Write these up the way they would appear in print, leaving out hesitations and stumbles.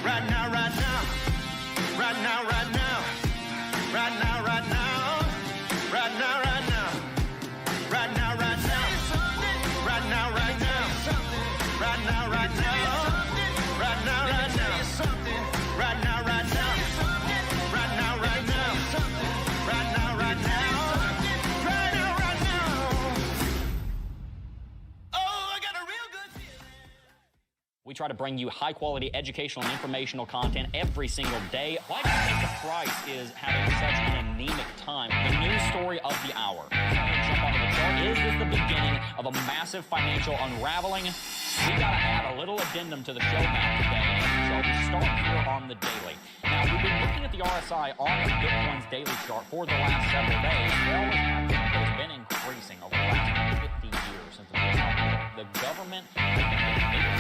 Right now, right now. Right now, right now. Right now, right now. Right now, right now. Right now, right now. Right now, right now. Right now, right now. Right now, right now. Right now, right now. Right now, right now. Right now, right now. Right now, right now. Oh, I got a real good feeling. We try to bring you high-quality educational and informational content every single day. Why do you think the price is having such an anemic time? The news story of the hour. Jump onto the chart. Is this the beginning of a massive financial unraveling? We got to add a little addendum to the show map today, so we start here on the daily. Now, we've been looking at the RSI on Bitcoin's daily chart for the last several days. It always has been, but it's been increasing over the last 50 years since the government has been getting bigger.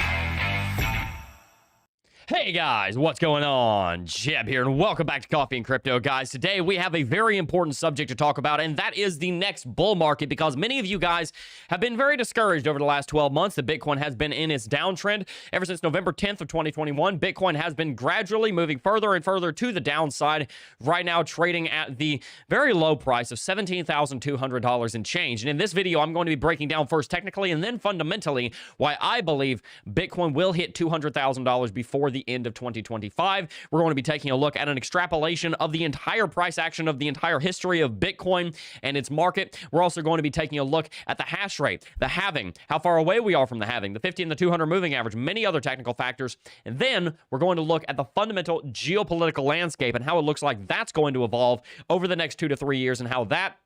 Hey guys, what's going on? Jebb here, and welcome back to Coffee and Crypto, guys. Today we have a very important subject to talk about, and that is the next bull market, because many of you guys have been very discouraged over the last 12 months. The Bitcoin has been in its downtrend ever since November 10th of 2021. Bitcoin has been gradually moving further and further to the downside, right now trading at the very low price of $17,200 and change. And in this video, I'm going to be breaking down first technically and then fundamentally why I believe Bitcoin will hit $200,000 before the end of 2025. We're going to be taking a look at an extrapolation of the entire price action of the entire history of Bitcoin and its market. We're also going to be taking a look at the hash rate, the halving, how far away we are from the halving, the 50 and the 200 moving average, many other technical factors. And then we're going to look at the fundamental geopolitical landscape and how it looks like that's going to evolve over the next 2 to 3 years, and how that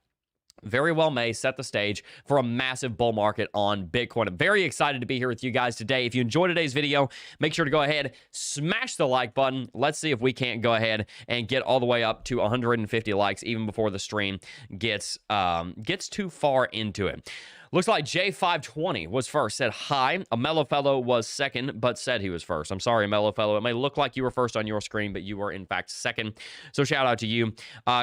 very well may set the stage for a massive bull market on Bitcoin. I'm very excited to be here with you guys today. If you enjoyed today's video, make sure to go ahead, smash the like button. Let's see if we can't go ahead and get all the way up to 150 likes even before the stream gets too far into it. Looks like J520 was first, said hi. A Mellow Fellow was second, but said he was first. I'm sorry, Mellow Fellow. It may look like you were first on your screen, but you were, in fact, second. So shout out to you.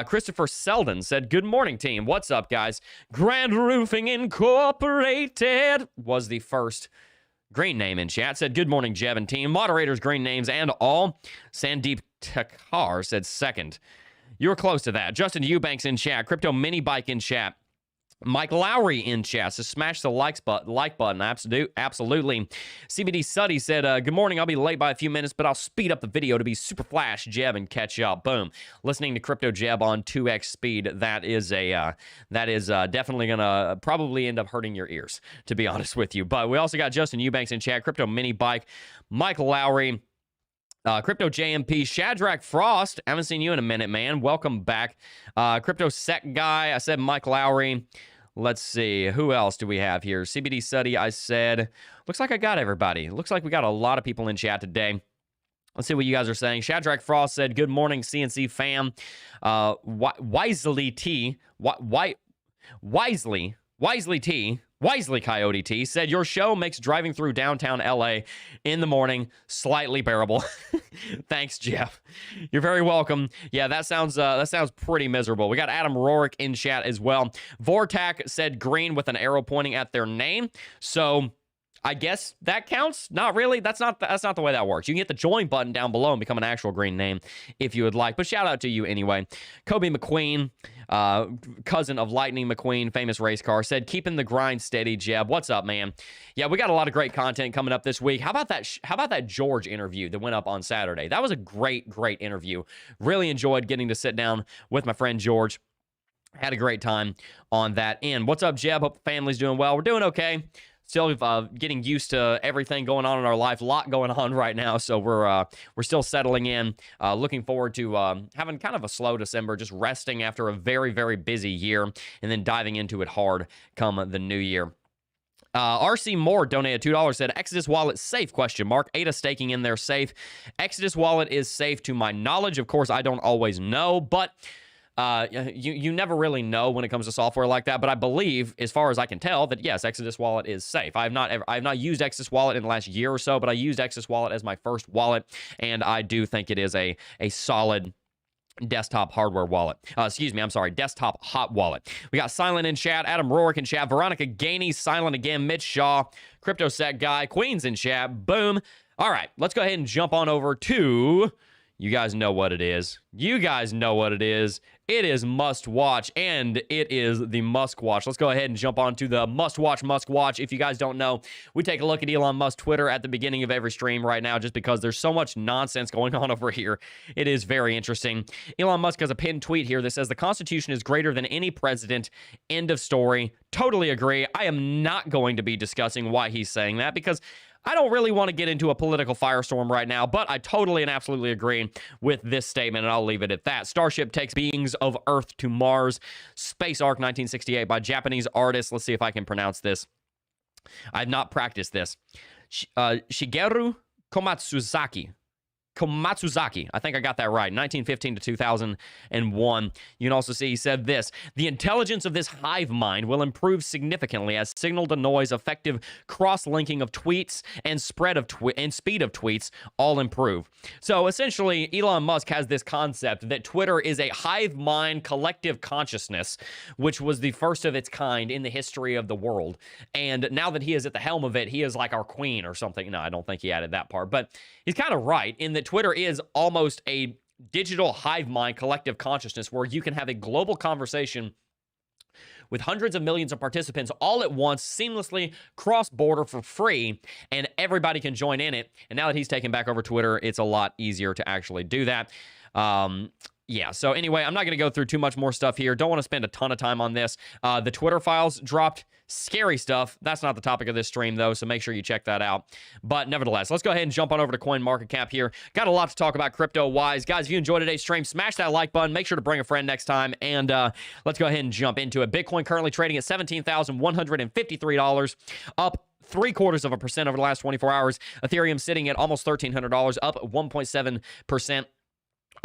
Christopher Selden said, good morning, team. What's up, guys? Grand Roofing Incorporated was the first green name in chat. Said, good morning, Jebb and team. Moderators, green names, and all. Sandeep Takar said second. You were close to that. Justin Eubanks in chat. Crypto Mini Bike in chat. Mike Lowry in chat, so smash the like button, absolutely. CBD Suddy said, good morning, I'll be late by a few minutes, but I'll speed up the video to be super flash, Jebb, and catch up. Boom. Listening to Crypto Jebb on 2x speed, that is definitely gonna probably end up hurting your ears, to be honest with you. But we also got Justin Eubanks in chat, Crypto Mini Bike, Mike Lowry, Crypto JMP, Shadrach Frost, haven't seen you in a minute, man. Welcome back. Crypto Sec Guy, I said Mike Lowry. Let's see, who else do we have here? CBD Suddy, I said. Looks like I got everybody. Looks like we got a lot of people in chat today. Let's see what you guys are saying. Shadrach Frost said, good morning, CNC fam. Wisely T, Wisely T, Wisely Coyote T said, your show makes driving through downtown LA in the morning slightly bearable. Thanks, Jeff. You're very welcome. Yeah, that sounds pretty miserable. We got Adam Rorick in chat as well. Vortak said green with an arrow pointing at their name. So I guess that counts. Not really. That's not the way that works. You can hit the join button down below and become an actual green name if you would like. But shout out to you anyway. Kobe McQueen, cousin of Lightning McQueen, famous race car, said, keeping the grind steady, Jebb. What's up, man? Yeah, we got a lot of great content coming up this week. How about that George interview that went up on Saturday? That was a great interview. Really enjoyed getting to sit down with my friend George. Had a great time on that end. What's up, Jebb? Hope the family's doing well. We're doing okay. Still getting used to everything going on in our life. A lot going on right now, so we're still settling in. Looking forward to having kind of a slow December, just resting after a very busy year, and then diving into it hard come the new year. RC Moore donated $2, said, Exodus Wallet safe, question mark. ADA staking in there safe. Exodus Wallet is safe to my knowledge. Of course, I don't always know, but you never really know when it comes to software like that, but I believe, as far as I can tell, that yes, Exodus Wallet is safe. I have not used Exodus Wallet in the last year or so, but I used Exodus Wallet as my first wallet, and I do think it is a solid desktop hardware wallet. Desktop hot wallet. We got Silent in chat, Adam Rorick in chat, Veronica Gainey, Silent again, Mitch Shaw, CryptoSec guy, Queens in chat, boom. All right, let's go ahead and jump on over to, you guys know what it is. You guys know what it is. It is must watch, and it is the must watch. Let's go ahead and jump on to the must watch. If you guys don't know, we take a look at Elon Musk's Twitter at the beginning of every stream right now just because there's so much nonsense going on over here. It is very interesting. Elon Musk has a pinned tweet here that says the Constitution is greater than any president. End of story. Totally agree. I am not going to be discussing why he's saying that because I don't really want to get into a political firestorm right now, but I totally and absolutely agree with this statement, and I'll leave it at that. Starship takes beings of Earth to Mars. Space Ark 1968 by Japanese artist. Let's see if I can pronounce this. I've not practiced this. Shigeru Komatsuzaki. I think I got that right. 1915 to 2001. You can also see he said this: the intelligence of this hive mind will improve significantly as signal-to-noise, effective cross-linking of tweets, and speed of tweets all improve. So essentially, Elon Musk has this concept that Twitter is a hive mind collective consciousness, which was the first of its kind in the history of the world. And now that he is at the helm of it, he is like our queen or something. No, I don't think he added that part, but he's kind of right in that Twitter is almost a digital hive mind collective consciousness where you can have a global conversation with hundreds of millions of participants all at once, seamlessly cross-border for free, and everybody can join in it. And now that he's taken back over Twitter, it's a lot easier to actually do that. Yeah, so anyway, I'm not going to go through too much more stuff here. Don't want to spend a ton of time on this. The Twitter files dropped. Scary stuff. That's not the topic of this stream, though, so make sure you check that out. But nevertheless, let's go ahead and jump on over to CoinMarketCap here. Got a lot to talk about crypto-wise. Guys, if you enjoyed today's stream, smash that like button. Make sure to bring a friend next time, and let's go ahead and jump into it. Bitcoin currently trading at $17,153, up 0.75% over the last 24 hours. Ethereum sitting at almost $1,300, up 1.7%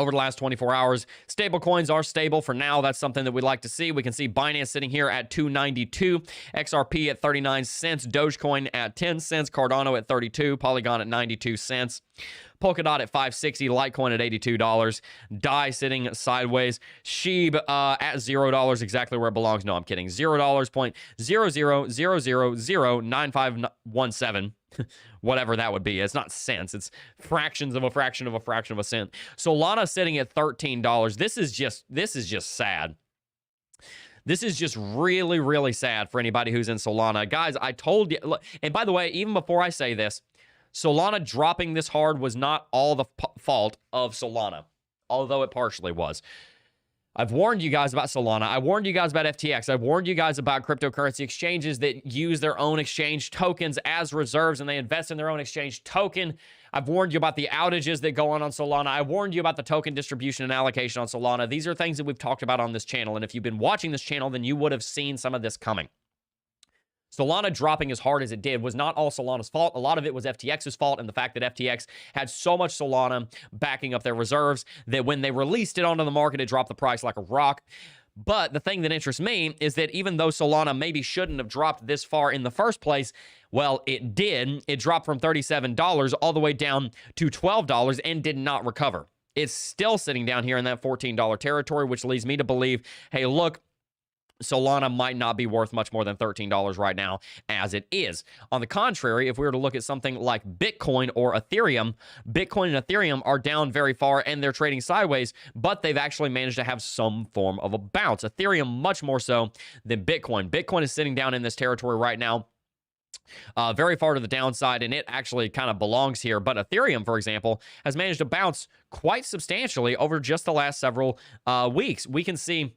over the last 24 hours. Stable coins are stable for now. That's something that we'd like to see. We can see Binance sitting here at $2.92, XRP at 39 cents, Dogecoin at 10 cents, Cardano at 32, Polygon at 92 cents. Polkadot at $5.60, Litecoin at $82, DAI sitting sideways, Sheeb at $0, exactly where it belongs. No, I'm kidding. $0.00009517. Whatever that would be. It's not cents. It's fractions of a fraction of a fraction of a cent. Solana sitting at $13. This is just sad. This is just really, really sad for anybody who's in Solana. Guys, I told you, look, and by the way, even before I say this, Solana dropping this hard was not all the fault of Solana, although it partially was. I've warned you guys about Solana. I warned you guys about FTX. I've warned you guys about cryptocurrency exchanges that use their own exchange tokens as reserves and they invest in their own exchange token. I've warned you about the outages that go on Solana. I warned you about the token distribution and allocation on Solana. These are things that we've talked about on this channel. And if you've been watching this channel, then you would have seen some of this coming. Solana dropping as hard as it did was not all Solana's fault. A lot of it was FTX's fault, and the fact that FTX had so much Solana backing up their reserves that when they released it onto the market, it dropped the price like a rock. But the thing that interests me is that even though Solana maybe shouldn't have dropped this far in the first place, well, it did. It dropped from $37 all the way down to $12 and did not recover. It's still sitting down here in that $14 territory, which leads me to believe, hey, look, Solana might not be worth much more than $13 right now as it is. On the contrary, if we were to look at something like Bitcoin or Ethereum, Bitcoin and Ethereum are down very far and they're trading sideways, but they've actually managed to have some form of a bounce. Ethereum much more so than Bitcoin. Bitcoin is sitting down in this territory right now, very far to the downside, and it actually kind of belongs here. But Ethereum, for example, has managed to bounce quite substantially over just the last several weeks. We can see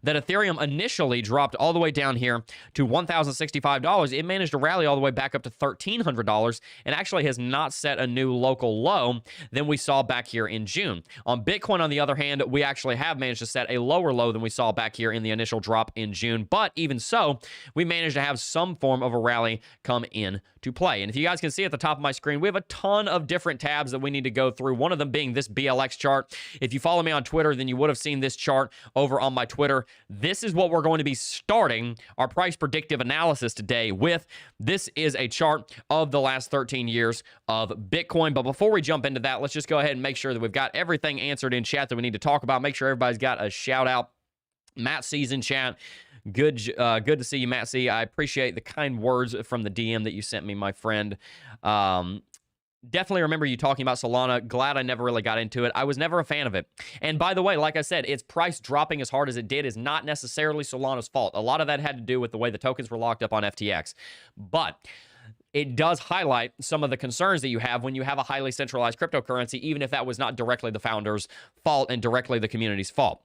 that Ethereum initially dropped all the way down here to $1,065. It managed to rally all the way back up to $1,300 and actually has not set a new local low than we saw back here in June. On Bitcoin, on the other hand, we actually have managed to set a lower low than we saw back here in the initial drop in June. But even so, we managed to have some form of a rally come in to play. And if you guys can see at the top of my screen, we have a ton of different tabs that we need to go through. One of them being this BLX chart. If you follow me on Twitter, then you would have seen this chart over on my Twitter. This is what we're going to be starting our price predictive analysis today with. This is a chart of the last 13 years of Bitcoin. But before we jump into that, let's just go ahead and make sure that we've got everything answered in chat that we need to talk about. Make sure everybody's got a shout out. Matt C's in chat. Good to see you, Matt C. I appreciate the kind words from the DM that you sent me, my friend. definitely remember you talking about Solana. Glad I never really got into it. I was never a fan of it. And by the way, like I said, its price dropping as hard as it did is not necessarily Solana's fault. A lot of that had to do with the way the tokens were locked up on FTX. But it does highlight some of the concerns that you have when you have a highly centralized cryptocurrency, even if that was not directly the founder's fault and directly the community's fault.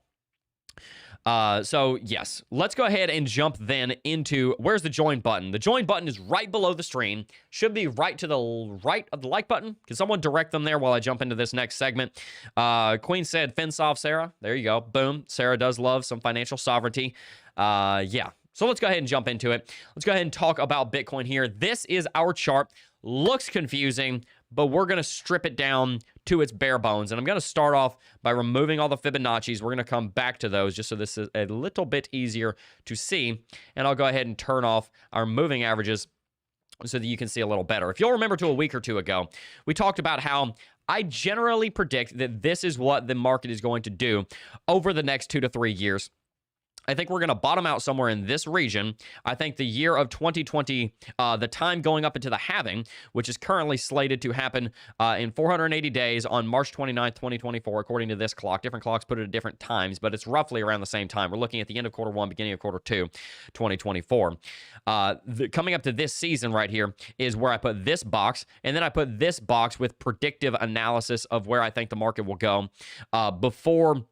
So yes, let's go ahead and jump then into, where's the join button? The join button is right below the stream. Should be right to the right of the like button. Can someone direct them there while I jump into this next segment? Queen said, FinSov Sarah. There you go. Boom. Sarah does love some financial sovereignty. Yeah. So let's go ahead and jump into it. Let's go ahead and talk about Bitcoin here. This is our chart. Looks confusing, but we're going to strip it down to its bare bones. And I'm going to start off by removing all the Fibonacci's. We're going to come back to those just so this is a little bit easier to see. And I'll go ahead and turn off our moving averages so that you can see a little better. If you'll remember to a week or two ago, we talked about how I generally predict that this is what the market is going to do over the next 2 to 3 years. I think we're going to bottom out somewhere in this region. I think the year of 2020, the time going up into the halving, which is currently slated to happen in 480 days on March 29th, 2024, according to this clock. Different clocks put it at different times, but it's roughly around the same time. We're looking at the end of quarter 1, beginning of quarter 2, 2024. Coming up to this season right here is where I put this box, and then I put this box with predictive analysis of where I think the market will go before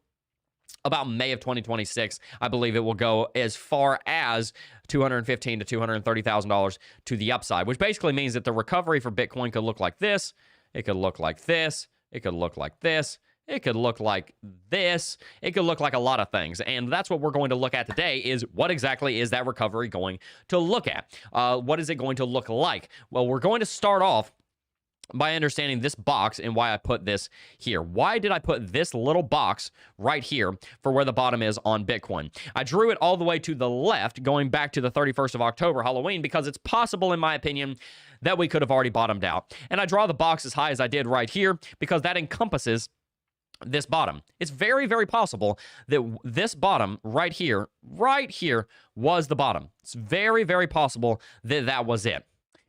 about May of 2026. I believe it will go as far as $215,000 to $230,000 to the upside, which basically means that the recovery for Bitcoin could look like this. It could look like this. It could look like this. It could look like this. It could look like a lot of things. And that's what we're going to look at today is what exactly is that recovery going to look at? What is it going to look like? Well, we're going to start off by understanding this box and why I put this here. Why did I put this little box right here for where the bottom is on Bitcoin? I drew it all the way to the left, going back to the 31st of October, Halloween, because it's possible, in my opinion, that we could have already bottomed out. And I draw the box as high as I did right here because that encompasses this bottom. It's very, very possible that this bottom right here was the bottom. It's very, very possible that that was it.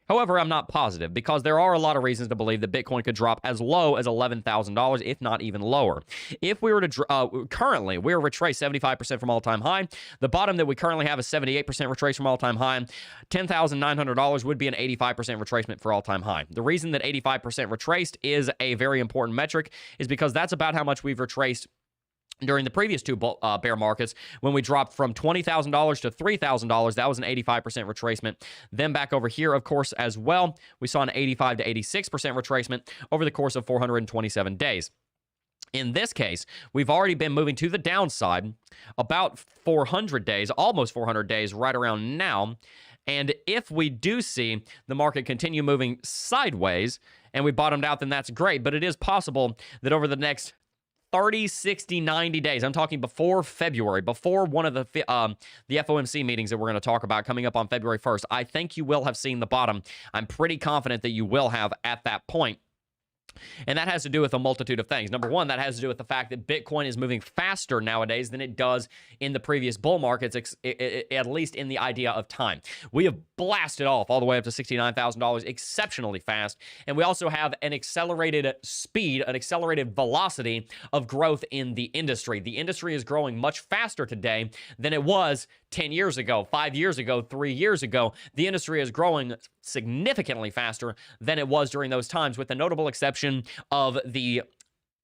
However, I'm not positive because there are a lot of reasons to believe that Bitcoin could drop as low as $11,000, if not even lower. If we were to, currently, we're retraced 75% from all-time high. The bottom that we currently have is 78% retrace from all-time high. $10,900 would be an 85% retracement for all-time high. The reason that 85% retraced is a very important metric is because that's about how much we've retraced during the previous two bear markets, when we dropped from $20,000 to $3,000, that was an 85% retracement. Then back over here, of course, as well, we saw an 85 to 86% retracement over the course of 427 days. In this case, we've already been moving to the downside about 400 days, almost 400 days right around now. And if we do see the market continue moving sideways and we bottomed out, then that's great. But it is possible that over the next 30, 60, 90 days. I'm talking before February, before one of the FOMC meetings that we're going to talk about coming up on February 1st. I think you will have seen the bottom. I'm pretty confident that you will have at that point. And that has to do with a multitude of things. Number one, that has to do with the fact that Bitcoin is moving faster nowadays than it does in the previous bull markets, at least in the idea of time. We have blasted off all the way up to $69,000 exceptionally fast. And we also have an accelerated speed, an accelerated velocity of growth in the industry. The industry is growing much faster today than it was 10 years ago, 5 years ago, 3 years ago. The industry is growing significantly faster than it was during those times, with the notable exception of the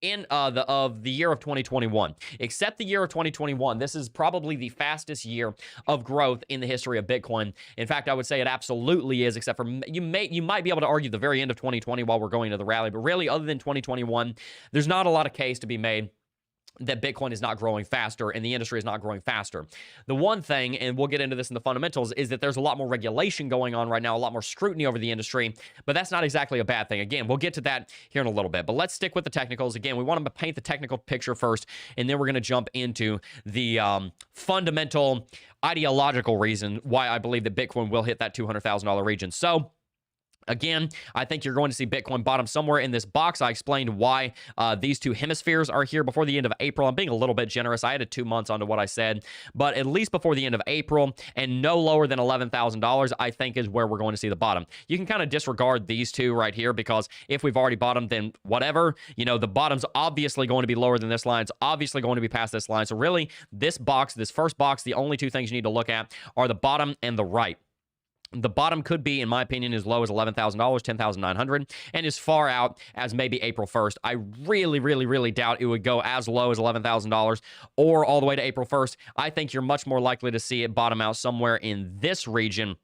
year of 2021. Except the year of 2021, this is probably the fastest year of growth in the history of Bitcoin. In fact, I would say it absolutely is, except for you might be able to argue the very end of 2020 while we're going to the rally, but really, other than 2021, there's not a lot of case to be made that Bitcoin is not growing faster and the industry is not growing faster. The one thing, and we'll get into this in the fundamentals, is that there's a lot more regulation going on right now, a lot more scrutiny over the industry, but that's not exactly a bad thing. Again, we'll get to that here in a little bit, but let's stick with the technicals. Again, we want to paint the technical picture first, and then we're going to jump into the fundamental ideological reason why I believe that Bitcoin will hit that $200,000 region. So Again, I think you're going to see Bitcoin bottom somewhere in this box. I explained why these two hemispheres are here before the end of April. I'm being a little bit generous. I added 2 months onto what I said, but at least before the end of April and no lower than $11,000, I think is where we're going to see the bottom. You can kind of disregard these two right here because if we've already bottomed, then whatever, you know, the bottom's obviously going to be lower than this line. It's obviously going to be past this line. So really, this box, this first box, the only two things you need to look at are the bottom and the right. The bottom could be, in my opinion, as low as $11,000, $10,900, and as far out as maybe April 1st. I really, really, really doubt it would go as low as $11,000 or all the way to April 1st. I think you're much more likely to see it bottom out somewhere in this region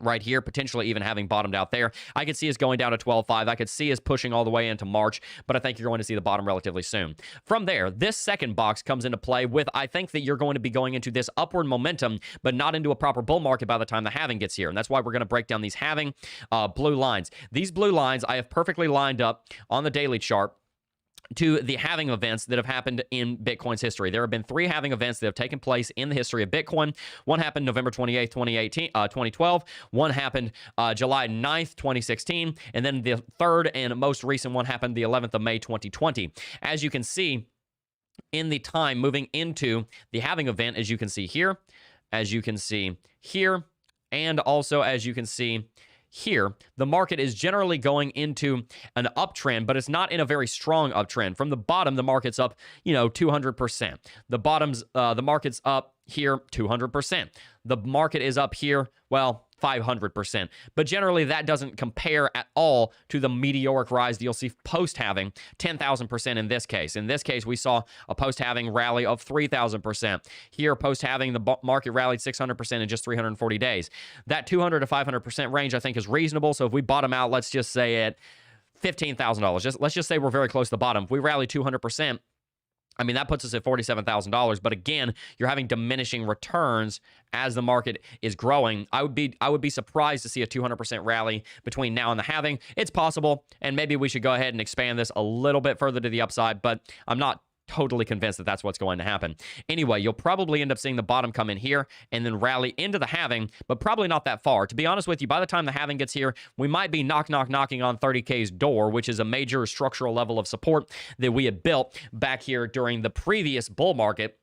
right here, potentially even having bottomed out there. I could see us going down to 12.5. I could see us pushing all the way into March, but I think you're going to see the bottom relatively soon. From there, this second box comes into play with, I think that you're going to be going into this upward momentum, but not into a proper bull market by the time the halving gets here. And that's why we're going to break down these halving blue lines. These blue lines I have perfectly lined up on the daily chart to the halving events that have happened in Bitcoin's history. There have been 3 halving events that have taken place in the history of Bitcoin. One happened November 28th, 2012. One happened July 9th, 2016. And then the third and most recent one happened the 11th of May, 2020. As you can see, in the time moving into the halving event, as you can see here, as you can see here, and also as you can see here, the market is generally going into an uptrend, but it's not in a very strong uptrend. From the bottom, the market's up, 200%. The market's up here 200%. The market is up here, well, 500%. But generally, that doesn't compare at all to the meteoric rise that you'll see post-halving, 10,000% in this case. In this case, we saw a post-halving rally of 3,000%. Here, post-halving, the market rallied 600% in just 340 days. That 200 to 500% range, I think, is reasonable. So if we bottom out, let's just say at $15,000. Let's just say we're very close to the bottom. If we rally 200%, I mean, that puts us at $47,000. But again, you're having diminishing returns as the market is growing. I would be surprised to see a 200% rally between now and the halving. It's possible, and maybe we should go ahead and expand this a little bit further to the upside, but I'm not totally convinced that that's what's going to happen. Anyway, you'll probably end up seeing the bottom come in here and then rally into the halving, but probably not that far. To be honest with you, by the time the halving gets here, we might be knocking on 30K's door, which is a major structural level of support that we had built back here during the previous bull market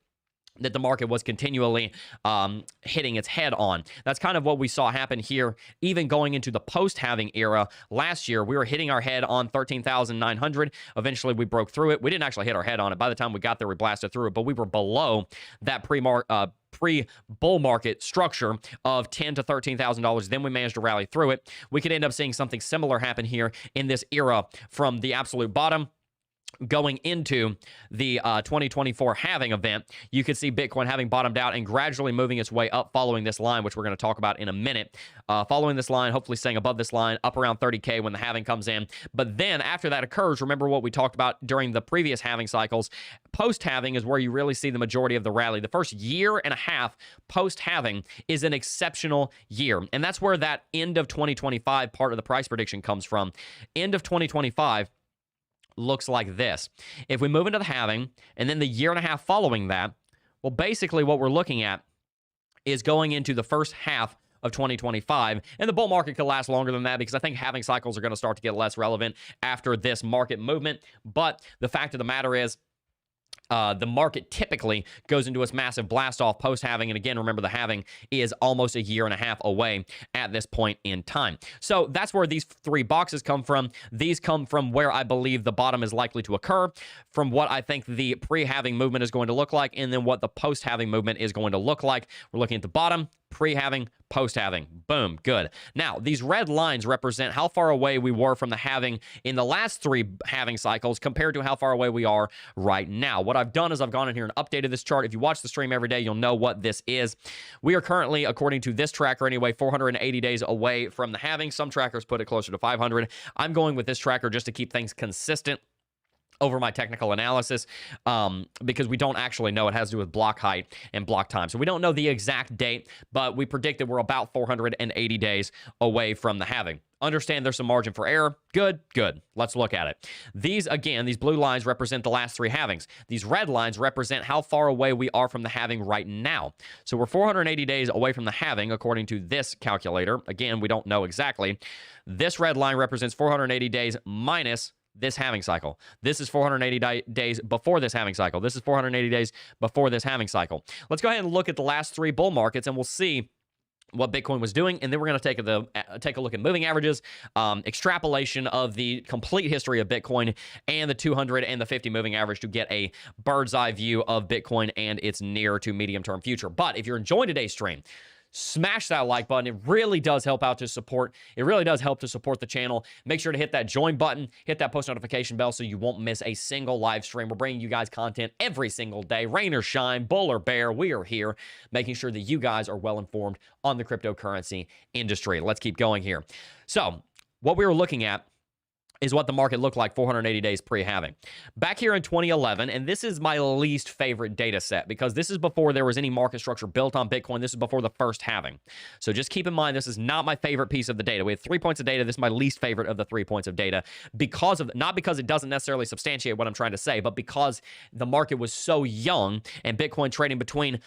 that the market was continually hitting its head on. That's kind of what we saw happen here, even going into the post-halving era. Last year, we were hitting our head on 13,900. Eventually, we broke through it. We didn't actually hit our head on it. By the time we got there, we blasted through it, but we were below that pre-bull market structure of $10,000 to $13,000. Then we managed to rally through it. We could end up seeing something similar happen here in this era from the absolute bottom going into the 2024 halving event. You could see Bitcoin having bottomed out and gradually moving its way up following this line, which we're going to talk about in a minute. Following this line, hopefully staying above this line, up around 30K when the halving comes in. But then after that occurs, remember what we talked about during the previous halving cycles. Post-halving is where you really see the majority of the rally. The first year and a half post-halving is an exceptional year. And that's where that end of 2025 part of the price prediction comes from. End of 2025 looks like this. If we move into the halving and then the year and a half following that, well, basically what we're looking at is going into the first half of 2025, and the bull market could last longer than that because I think halving cycles are going to start to get less relevant after this market movement. But the fact of the matter is, the market typically goes into its massive blast off post-halving. And again, remember the halving is almost a year and a half away at this point in time. So that's where these 3 boxes come from. These come from where I believe the bottom is likely to occur, from what I think the pre-halving movement is going to look like, and then what the post-halving movement is going to look like. We're looking at the bottom, pre-halving, post-halving. Boom, good. Now, these red lines represent how far away we were from the halving in the last 3 halving cycles compared to how far away we are right now. What I've done is I've gone in here and updated this chart. If you watch the stream every day, you'll know what this is. We are currently, according to this tracker anyway, 480 days away from the halving. Some trackers put it closer to 500. I'm going with this tracker just to keep things consistent. over my technical analysis because we don't actually know. It has to do with block height and block time. So we don't know the exact date, but we predict that we're about 480 days away from the halving. Understand there's some margin for error. Good. Let's look at it. These blue lines represent the last 3 halvings. These red lines represent how far away we are from the halving right now. So we're 480 days away from the halving, according to this calculator. Again, we don't know exactly. This red line represents 480 days minus this halving cycle. This is 480 days before this halving cycle. This is 480 days before this halving cycle. Let's go ahead and look at the last 3 bull markets, and we'll see what Bitcoin was doing, and then we're going to take a look at moving averages, extrapolation of the complete history of Bitcoin, and the 200 and the 50 moving average to get a bird's eye view of Bitcoin and its near to medium term future. But if you're enjoying today's stream, smash that like button. It really does help out to support. It really does help to support the channel. Make sure to hit that join button, hit that post notification bell so you won't miss a single live stream. We're bringing you guys content every single day, rain or shine, bull or bear. We are here making sure that you guys are well informed on the cryptocurrency industry. Let's keep going here. So what we were looking at is what the market looked like 480 days pre-halving. Back here in 2011, and this is my least favorite data set because this is before there was any market structure built on Bitcoin. This is before the first halving. So just keep in mind, this is not my favorite piece of the data. We have 3 points of data. This is my least favorite of the 3 points of data not because it doesn't necessarily substantiate what I'm trying to say, but because the market was so young and Bitcoin trading between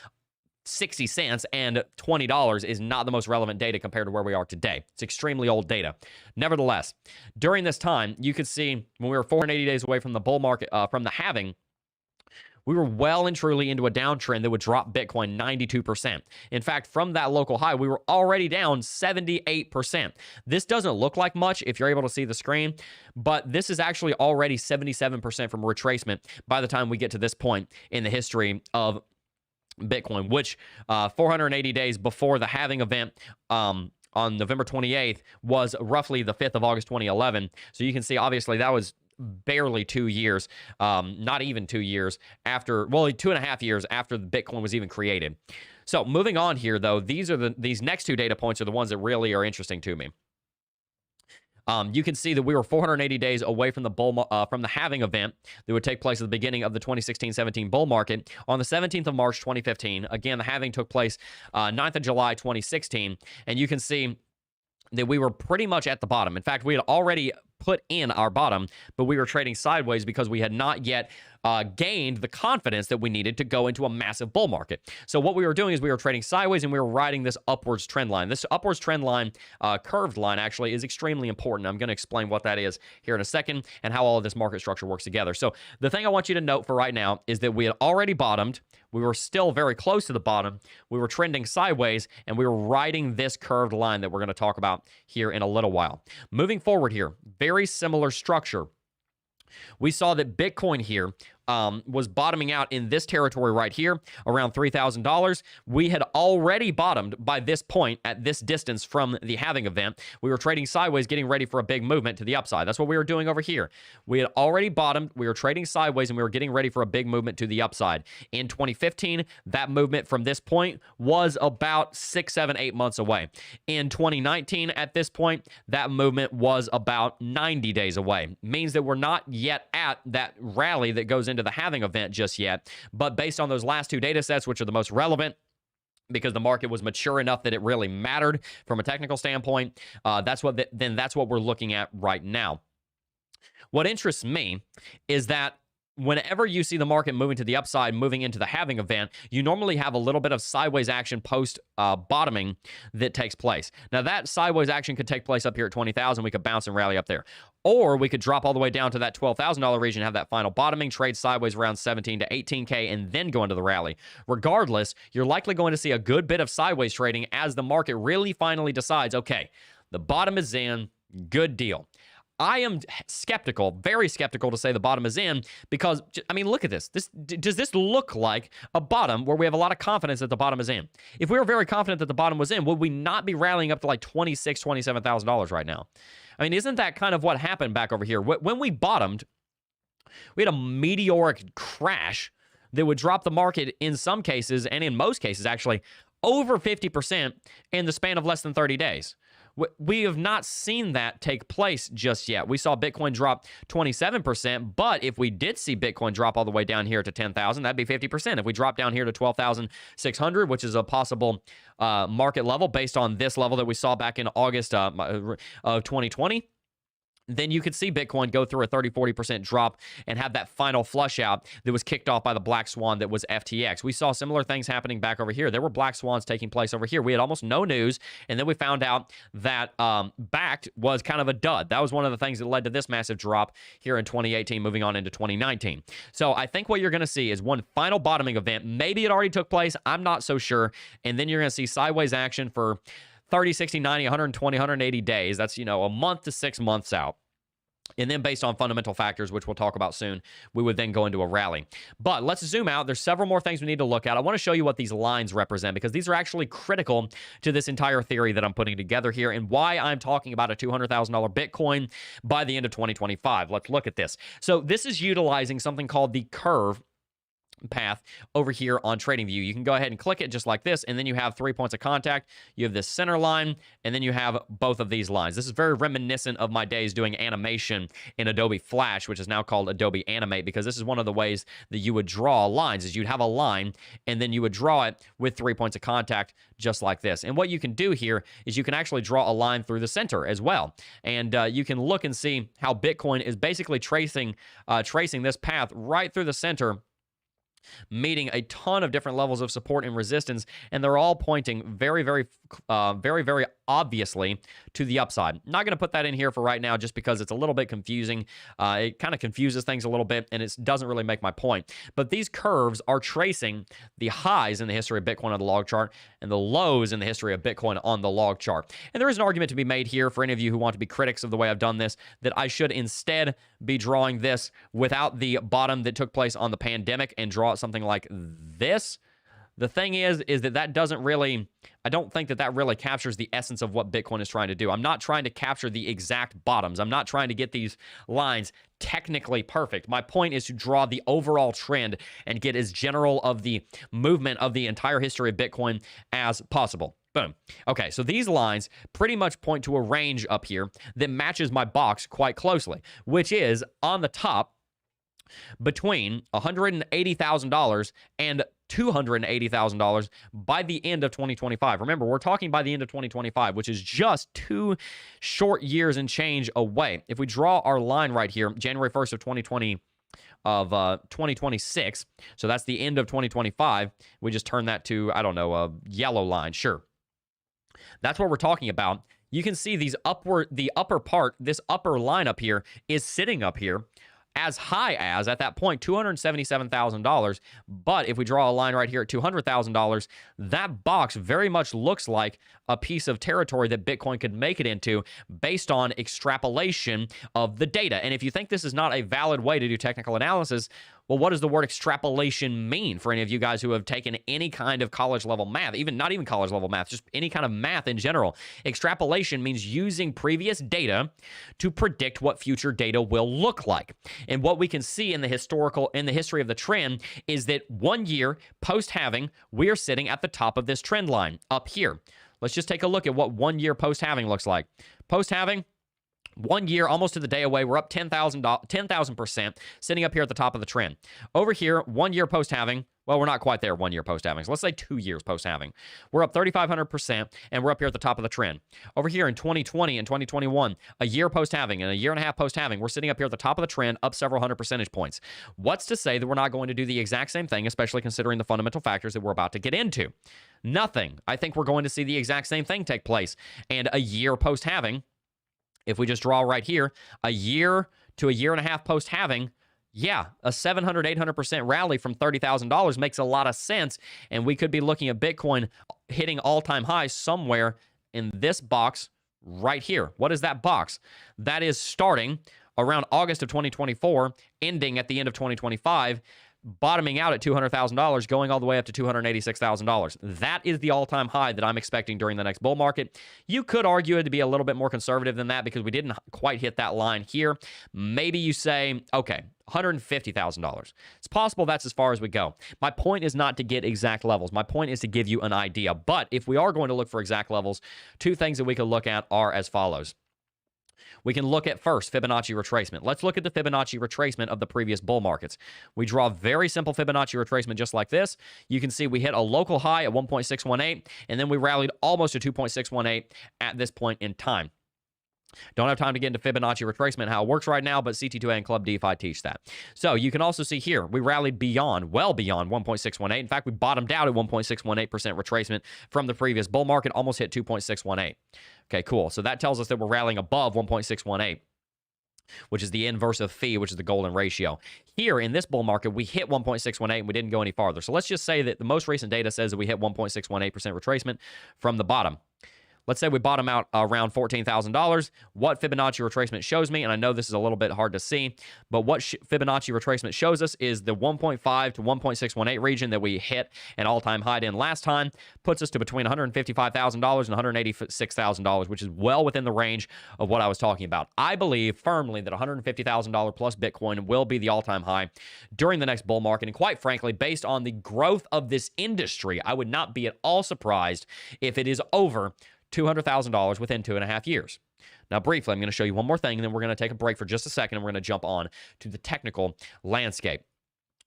60 cents and $20 is not the most relevant data compared to where we are today. It's extremely old data. Nevertheless, during this time, you could see when we were 480 days away from the bull market, from the halving, we were well and truly into a downtrend that would drop Bitcoin 92%. In fact, from that local high, we were already down 78%. This doesn't look like much if you're able to see the screen, but this is actually already 77% from retracement by the time we get to this point in the history of Bitcoin, which 480 days before the halving event on November 28th was roughly the 5th of August 2011. So you can see, obviously, that was barely 2 years, not even 2 years after, well, 2.5 years after Bitcoin was even created. So moving on here, though, these next 2 data points are the ones that really are interesting to me. You can see that we were 480 days away from the halving event that would take place at the beginning of the 2016-17 bull market on the 17th of March 2015. Again, the halving took place 9th of July 2016, and you can see that we were pretty much at the bottom. In fact, we had already put in our bottom, but we were trading sideways because we had not yet gained the confidence that we needed to go into a massive bull market. So what we were doing is we were trading sideways and we were riding this upwards trend line. This upwards trend line, curved line, actually is extremely important. I'm going to explain what that is here in a second and how all of this market structure works together. So the thing I want you to note for right now is that we had already bottomed. We were still very close to the bottom. We were trending sideways and we were riding this curved line that we're going to talk about here in a little while. Moving forward here, very similar structure. We saw that Bitcoin here was bottoming out in this territory right here, around $3,000. We had already bottomed by this point at this distance from the halving event. We were trading sideways, getting ready for a big movement to the upside. That's what we were doing over here. We had already bottomed. We were trading sideways, and we were getting ready for a big movement to the upside. In 2015, that movement from this point was about 6, 7, 8 months away. In 2019, at this point, that movement was about 90 days away. Means that we're not yet at that rally that goes into the halving event just yet, but based on those last 2 data sets, which are the most relevant because the market was mature enough that it really mattered from a technical standpoint, that's what we're looking at right now. What interests me is that whenever you see the market moving to the upside, moving into the halving event, you normally have a little bit of sideways action post bottoming that takes place. Now, that sideways action could take place up here at 20,000. We could bounce and rally up there. Or we could drop all the way down to that $12,000 region, have that final bottoming, trade sideways around 17 to 18K, and then go into the rally. Regardless, you're likely going to see a good bit of sideways trading as the market really finally decides, okay, the bottom is in, good deal. I am skeptical, very skeptical to say the bottom is in because, I mean, look at this. Does this look like a bottom where we have a lot of confidence that the bottom is in? If we were very confident that the bottom was in, would we not be rallying up to like $26,000, $27,000 right now? I mean, isn't that kind of what happened back over here? When we bottomed, we had a meteoric crash that would drop the market in some cases, and in most cases actually, over 50% in the span of less than 30 days. We have not seen that take place just yet. We saw Bitcoin drop 27%, but if we did see Bitcoin drop all the way down here to 10,000, that'd be 50%. If we drop down here to 12,600, which is a possible market level based on this level that we saw back in August of 2020, then you could see Bitcoin go through a 30-40% drop and have that final flush out that was kicked off by the black swan that was FTX. We saw similar things happening back over here. There were black swans taking place over here. We had almost no news, and then we found out that Backed was kind of a dud. That was one of the things that led to this massive drop here in 2018, moving on into 2019. So I think what you're going to see is one final bottoming event. Maybe it already took place. I'm not so sure. And then you're going to see sideways action for 30, 60, 90, 120, 180 days. That's, a month to 6 months out. And then based on fundamental factors, which we'll talk about soon, we would then go into a rally. But let's zoom out. There's several more things we need to look at. I want to show you what these lines represent because these are actually critical to this entire theory that I'm putting together here and why I'm talking about a $200,000 Bitcoin by the end of 2025. Let's look at this. So this is utilizing something called the curve path over here on TradingView. You can go ahead and click it just like this, and then you have 3 points of contact. You have this center line, and then you have both of these lines. This is very reminiscent of my days doing animation in Adobe Flash, which is now called Adobe Animate, because this is one of the ways that you would draw lines, is you'd have a line, and then you would draw it with 3 points of contact just like this. And what you can do here is you can actually draw a line through the center as well. And you can look and see how Bitcoin is basically tracing this path right through the center, meeting a ton of different levels of support and resistance, and they're all pointing very, very obviously to the upside. Not going to put that in here for right now just because it's a little bit confusing. It kind of confuses things a little bit, and it doesn't really make my point. But these curves are tracing the highs in the history of Bitcoin on the log chart and the lows in the history of Bitcoin on the log chart. And there is an argument to be made here for any of you who want to be critics of the way I've done this, that I should instead be drawing this without the bottom that took place on the pandemic and draw it something like this. The thing is that doesn't really, I don't think that really captures the essence of what Bitcoin is trying to do. I'm not trying to capture the exact bottoms. I'm not trying to get these lines technically perfect. My point is to draw the overall trend and get as general of the movement of the entire history of Bitcoin as possible. Boom. Okay, so these lines pretty much point to a range up here that matches my box quite closely, which is on the top between $180,000 and $280,000 by the end of 2025. Remember, we're talking by the end of 2025, which is just 2 short years and change away. If we draw our line right here, January 1st of 2026, so that's the end of 2025, we just turn that to, I don't know, a yellow line, sure. That's what we're talking about. You can see the upper part, this upper line up here is sitting up here as high as, at that point, $277,000. But if we draw a line right here at $200,000, that box very much looks like a piece of territory that Bitcoin could make it into based on extrapolation of the data. And if you think this is not a valid way to do technical analysis, well, what does the word extrapolation mean for any of you guys who have taken any kind of college level math, not even college level math, just any kind of math in general? Extrapolation means using previous data to predict what future data will look like. And what we can see in the history of the trend is that 1 year post-halving, we are sitting at the top of this trend line up here. Let's just take a look at what 1 year post-halving looks like. Post-halving, 1 year, almost to the day away, we're up 10,000%, sitting up here at the top of the trend. Over here, 1 year post-halving, well, we're not quite there 1 year post-halving, so let's say 2 years post-halving. We're up 3,500%, and we're up here at the top of the trend. Over here in 2020 and 2021, a year post-halving and a year and a half post-halving, we're sitting up here at the top of the trend, up several hundred percentage points. What's to say that we're not going to do the exact same thing, especially considering the fundamental factors that we're about to get into? Nothing. I think we're going to see the exact same thing take place. And a year post-halving, if we just draw right here, a year to a year and a half post-halving, yeah, a 700, 800% rally from $30,000 makes a lot of sense, and we could be looking at Bitcoin hitting all-time highs somewhere in this box right here. What is that box? That is starting around August of 2024, ending at the end of 2025, bottoming out at $200,000, going all the way up to $286,000. That is the all-time high that I'm expecting during the next bull market. You could argue it to be a little bit more conservative than that because we didn't quite hit that line here. Maybe you say, okay, $150,000. It's possible that's as far as we go. My point is not to get exact levels. My point is to give you an idea. But if we are going to look for exact levels, two things that we could look at are as follows. We can look at first Fibonacci retracement. Let's look at the Fibonacci retracement of the previous bull markets. We draw very simple Fibonacci retracement just like this. You can see we hit a local high at 1.618, and then we rallied almost to 2.618 at this point in time. Don't have time to get into Fibonacci retracement, how it works right now, but CT2A and Club DeFi teach that. So you can also see here, we rallied beyond, well beyond 1.618. In fact, we bottomed out at 1.618% retracement from the previous bull market, almost hit 2.618. Okay, cool. So that tells us that we're rallying above 1.618, which is the inverse of phi, which is the golden ratio. Here in this bull market, we hit 1.618 and we didn't go any farther. So let's just say that the most recent data says that we hit 1.618% retracement from the bottom. Let's say we bottom out around $14,000. What Fibonacci retracement shows me, and I know this is a little bit hard to see, but what Fibonacci retracement shows us is the 1.5 to 1.618 region that we hit an all-time high in last time, puts us to between $155,000 and $186,000, which is well within the range of what I was talking about. I believe firmly that $150,000 plus Bitcoin will be the all-time high during the next bull market, and quite frankly, based on the growth of this industry, I would not be at all surprised if it is over $200,000 within 2.5 years. Now, briefly, I'm going to show you one more thing, and then we're going to take a break for just a second, and we're going to jump on to the technical landscape.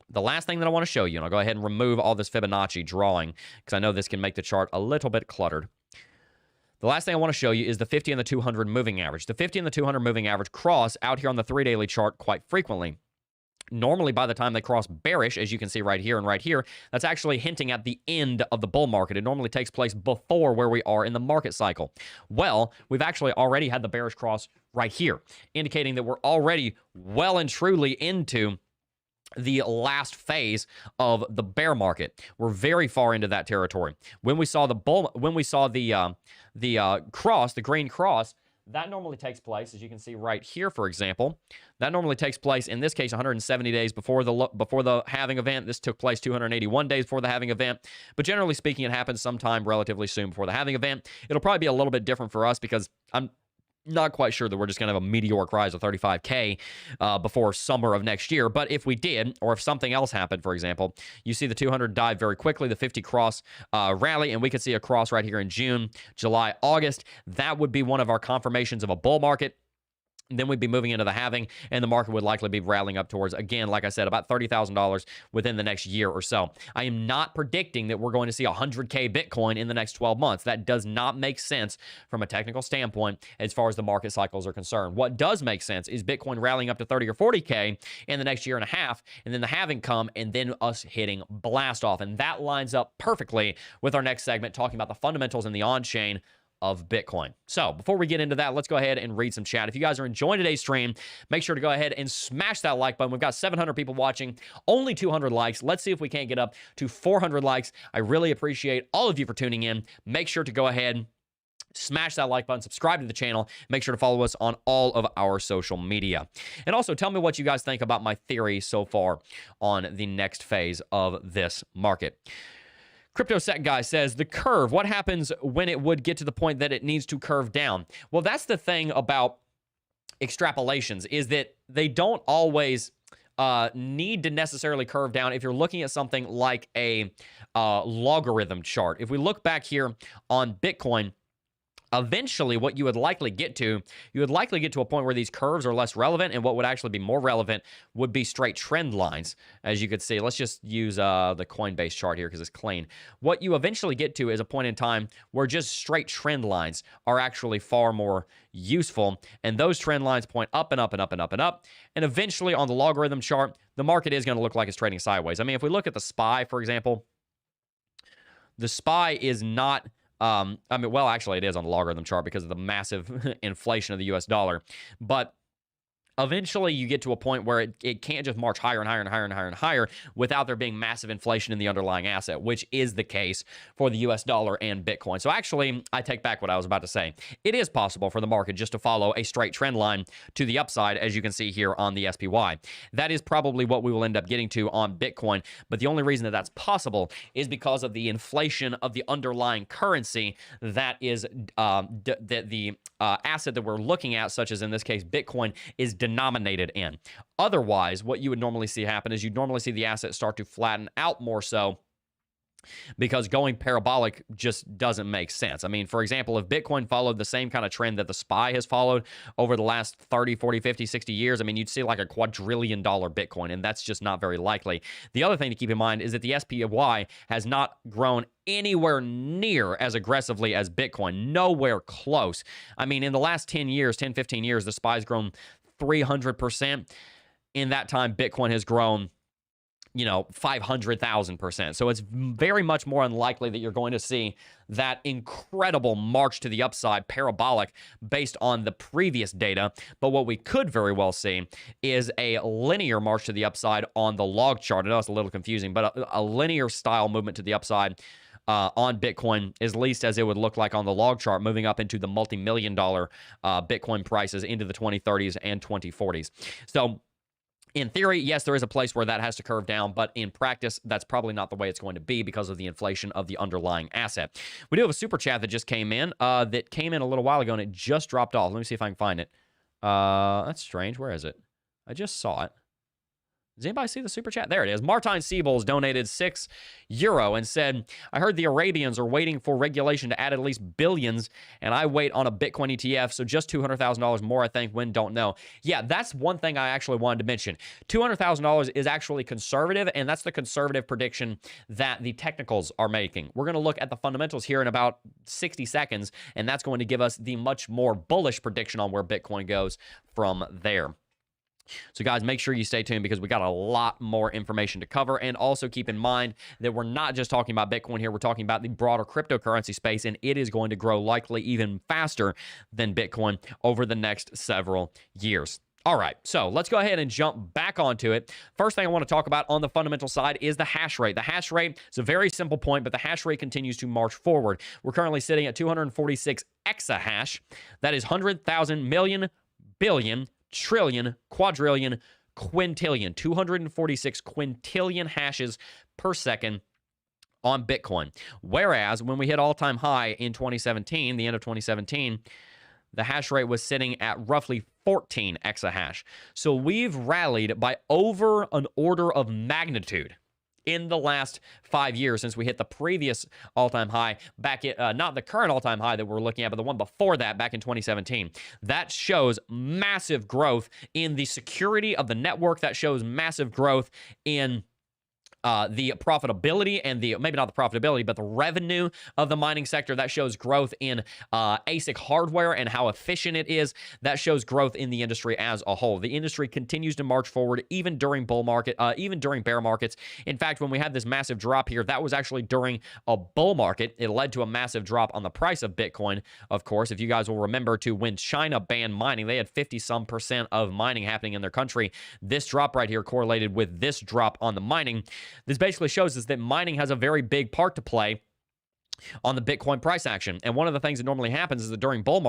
The last thing that I want to show you, and I'll go ahead and remove all this Fibonacci drawing, because I know this can make the chart a little bit cluttered. The last thing I want to show you is the 50 and the 200 moving average. The 50 and the 200 moving average cross out here on the 3-daily chart quite frequently. Normally, by the time they cross bearish, as you can see right here and right here, that's actually hinting at the end of the bull market. It normally takes place before where we are in the market cycle. Well, we've actually already had the bearish cross right here, indicating that we're already well and truly into the last phase of the bear market. We're very far into that territory. When we saw the cross, the green cross, that normally takes place, as you can see right here, for example. That normally takes place, in this case, 170 days before the halving event. This took place 281 days before the halving event. But generally speaking, it happens sometime relatively soon before the halving event. It'll probably be a little bit different for us because I'm not quite sure that we're just going to have a meteoric rise of 35K before summer of next year. But if we did, or if something else happened, for example, you see the 200 dive very quickly, the 50 cross rally, and we could see a cross right here in June, July, August. That would be one of our confirmations of a bull market. Then we'd be moving into the halving, and the market would likely be rallying up towards, again, like I said, about $30,000 within the next year or so. I am not predicting that we're going to see 100K Bitcoin in the next 12 months. That does not make sense from a technical standpoint as far as the market cycles are concerned. What does make sense is Bitcoin rallying up to 30 or 40K in the next year and a half, and then the halving come, and then us hitting blast off. And that lines up perfectly with our next segment, talking about the fundamentals in the on-chain of Bitcoin. So before we get into that, let's go ahead and read some chat. If you guys are enjoying today's stream, make sure to go ahead and smash that like button. We've got 700 people watching, only 200 likes. Let's see if we can't get up to 400 likes. I really appreciate all of you for tuning in. Make sure to go ahead, smash that like button, subscribe to the channel, make sure to follow us on all of our social media. And also tell me what you guys think about my theory so far on the next phase of this market. CryptoSec Guy says, the curve, what happens when it would get to the point that it needs to curve down? Well, that's the thing about extrapolations, is that they don't always need to necessarily curve down if you're looking at something like a logarithm chart. If we look back here on Bitcoin, eventually what you would likely get to a point where these curves are less relevant, and what would actually be more relevant would be straight trend lines. As you could see, let's just use the Coinbase chart here because it's clean. What you eventually get to is a point in time where just straight trend lines are actually far more useful, and those trend lines point up and up and up and up and up, and eventually on the logarithm chart, the market is going to look like it's trading sideways. I mean, if we look at the SPY, for example, the SPY is not well, actually, it is on the logarithm chart because of the massive inflation of the US dollar. But eventually, you get to a point where it can't just march higher and higher and higher and higher and higher without there being massive inflation in the underlying asset, which is the case for the US dollar and Bitcoin. So actually, I take back what I was about to say. It is possible for the market just to follow a straight trend line to the upside, as you can see here on the SPY. That is probably what we will end up getting to on Bitcoin. But the only reason that that's possible is because of the inflation of the underlying currency that is the asset that we're looking at, such as in this case Bitcoin, is denominated denominated in. Otherwise, what you would normally see happen is you'd normally see the asset start to flatten out more so, because going parabolic just doesn't make sense. I mean, for example, if Bitcoin followed the same kind of trend that the SPY has followed over the last 30, 40, 50, 60 years, I mean, you'd see like a quadrillion-dollar Bitcoin, and that's just not very likely. The other thing to keep in mind is that the SPY has not grown anywhere near as aggressively as Bitcoin, nowhere close. I mean, in the last 10 years, 10, 15 years, the SPY's grown 300%. In that time, Bitcoin has grown 500,000%. So it's very much more unlikely that you're going to see that incredible march to the upside, parabolic, based on the previous data. But what we could very well see is a linear march to the upside on the log chart. I know it's a little confusing, but a linear style movement to the upside on Bitcoin, at least as it would look like on the log chart, moving up into the multi-million-dollar Bitcoin prices into the 2030s and 2040s. So in theory, yes, there is a place where that has to curve down, but in practice, that's probably not the way it's going to be because of the inflation of the underlying asset. We do have a super chat that just came in, a little while ago, and it just dropped off. Let me see if I can find it. That's strange. Where is it? I just saw it. Does anybody see the super chat? There it is. Martine Siebels donated €6 and said, I heard the Arabians are waiting for regulation to add at least billions, and I wait on a Bitcoin ETF, so just $200,000 more, I think, when don't know. Yeah, that's one thing I actually wanted to mention. $200,000 is actually conservative, and that's the conservative prediction that the technicals are making. We're going to look at the fundamentals here in about 60 seconds, and that's going to give us the much more bullish prediction on where Bitcoin goes from there. So guys, make sure you stay tuned because we got a lot more information to cover. And also keep in mind that we're not just talking about Bitcoin here. We're talking about the broader cryptocurrency space, and it is going to grow likely even faster than Bitcoin over the next several years. All right, so let's go ahead and jump back onto it. First thing I want to talk about on the fundamental side is the hash rate. The hash rate is a very simple point, but the hash rate continues to march forward. We're currently sitting at 246 exahash. That is 100,000 million, billion, trillion, quadrillion, quintillion, 246 quintillion hashes per second on Bitcoin. Whereas when we hit all-time high in 2017, the end of 2017, the hash rate was sitting at roughly 14 exahash. So we've rallied by over an order of magnitude in the last 5 years since we hit the previous all-time high back at, not the current all-time high that we're looking at, but the one before that back in 2017. That shows massive growth in the security of the network. That shows massive growth in the profitability and maybe not the profitability, but the revenue of the mining sector. That shows growth in ASIC hardware and how efficient it is. That shows growth in the industry as a whole. The industry continues to march forward even during even during bear markets. In fact, when we had this massive drop here, that was actually during a bull market. It led to a massive drop on the price of Bitcoin, of course. If you guys will remember to when China banned mining, they had 50-some% of mining happening in their country. This drop right here correlated with this drop on the mining. This basically shows us that mining has a very big part to play on the Bitcoin price action. And one of the things that normally happens is that during bear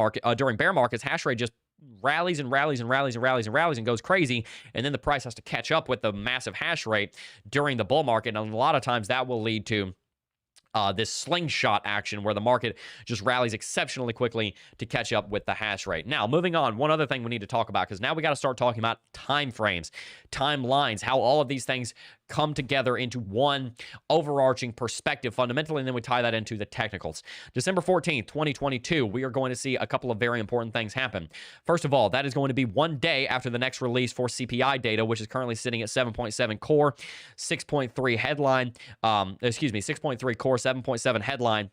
markets, hash rate just rallies and rallies and rallies and rallies and rallies and goes crazy. And then the price has to catch up with the massive hash rate during the bull market. And a lot of times that will lead to this slingshot action where the market just rallies exceptionally quickly to catch up with the hash rate. Now, moving on, one other thing we need to talk about, because now we got to start talking about time frames, timelines, how all of these things come together into one overarching perspective fundamentally, and then we tie that into the technicals. December 14th, 2022, we are going to see a couple of very important things happen. First of all, that is going to be one day after the next release for CPI data, which is currently sitting at 7.7 core, 6.3 headline, 6.3 core, 7.7 headline.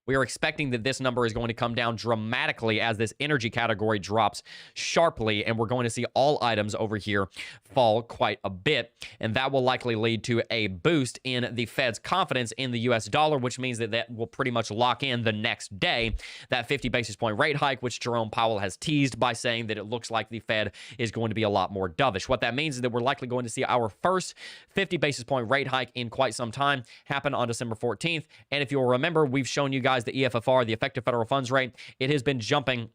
We are expecting that this number is going to come down dramatically as this energy category drops sharply, and we're going to see all items over here fall quite a bit, and that will likely lead to a boost in the Fed's confidence in the U.S. dollar, which means that that will pretty much lock in the next day that 50 basis point rate hike, which Jerome Powell has teased by saying that it looks like the Fed is going to be a lot more dovish. What that means is that we're likely going to see our first 50 basis point rate hike in quite some time happen on December 14th, and if you'll remember, we've shown you guys the EFFR, the effective federal funds rate. It has been jumping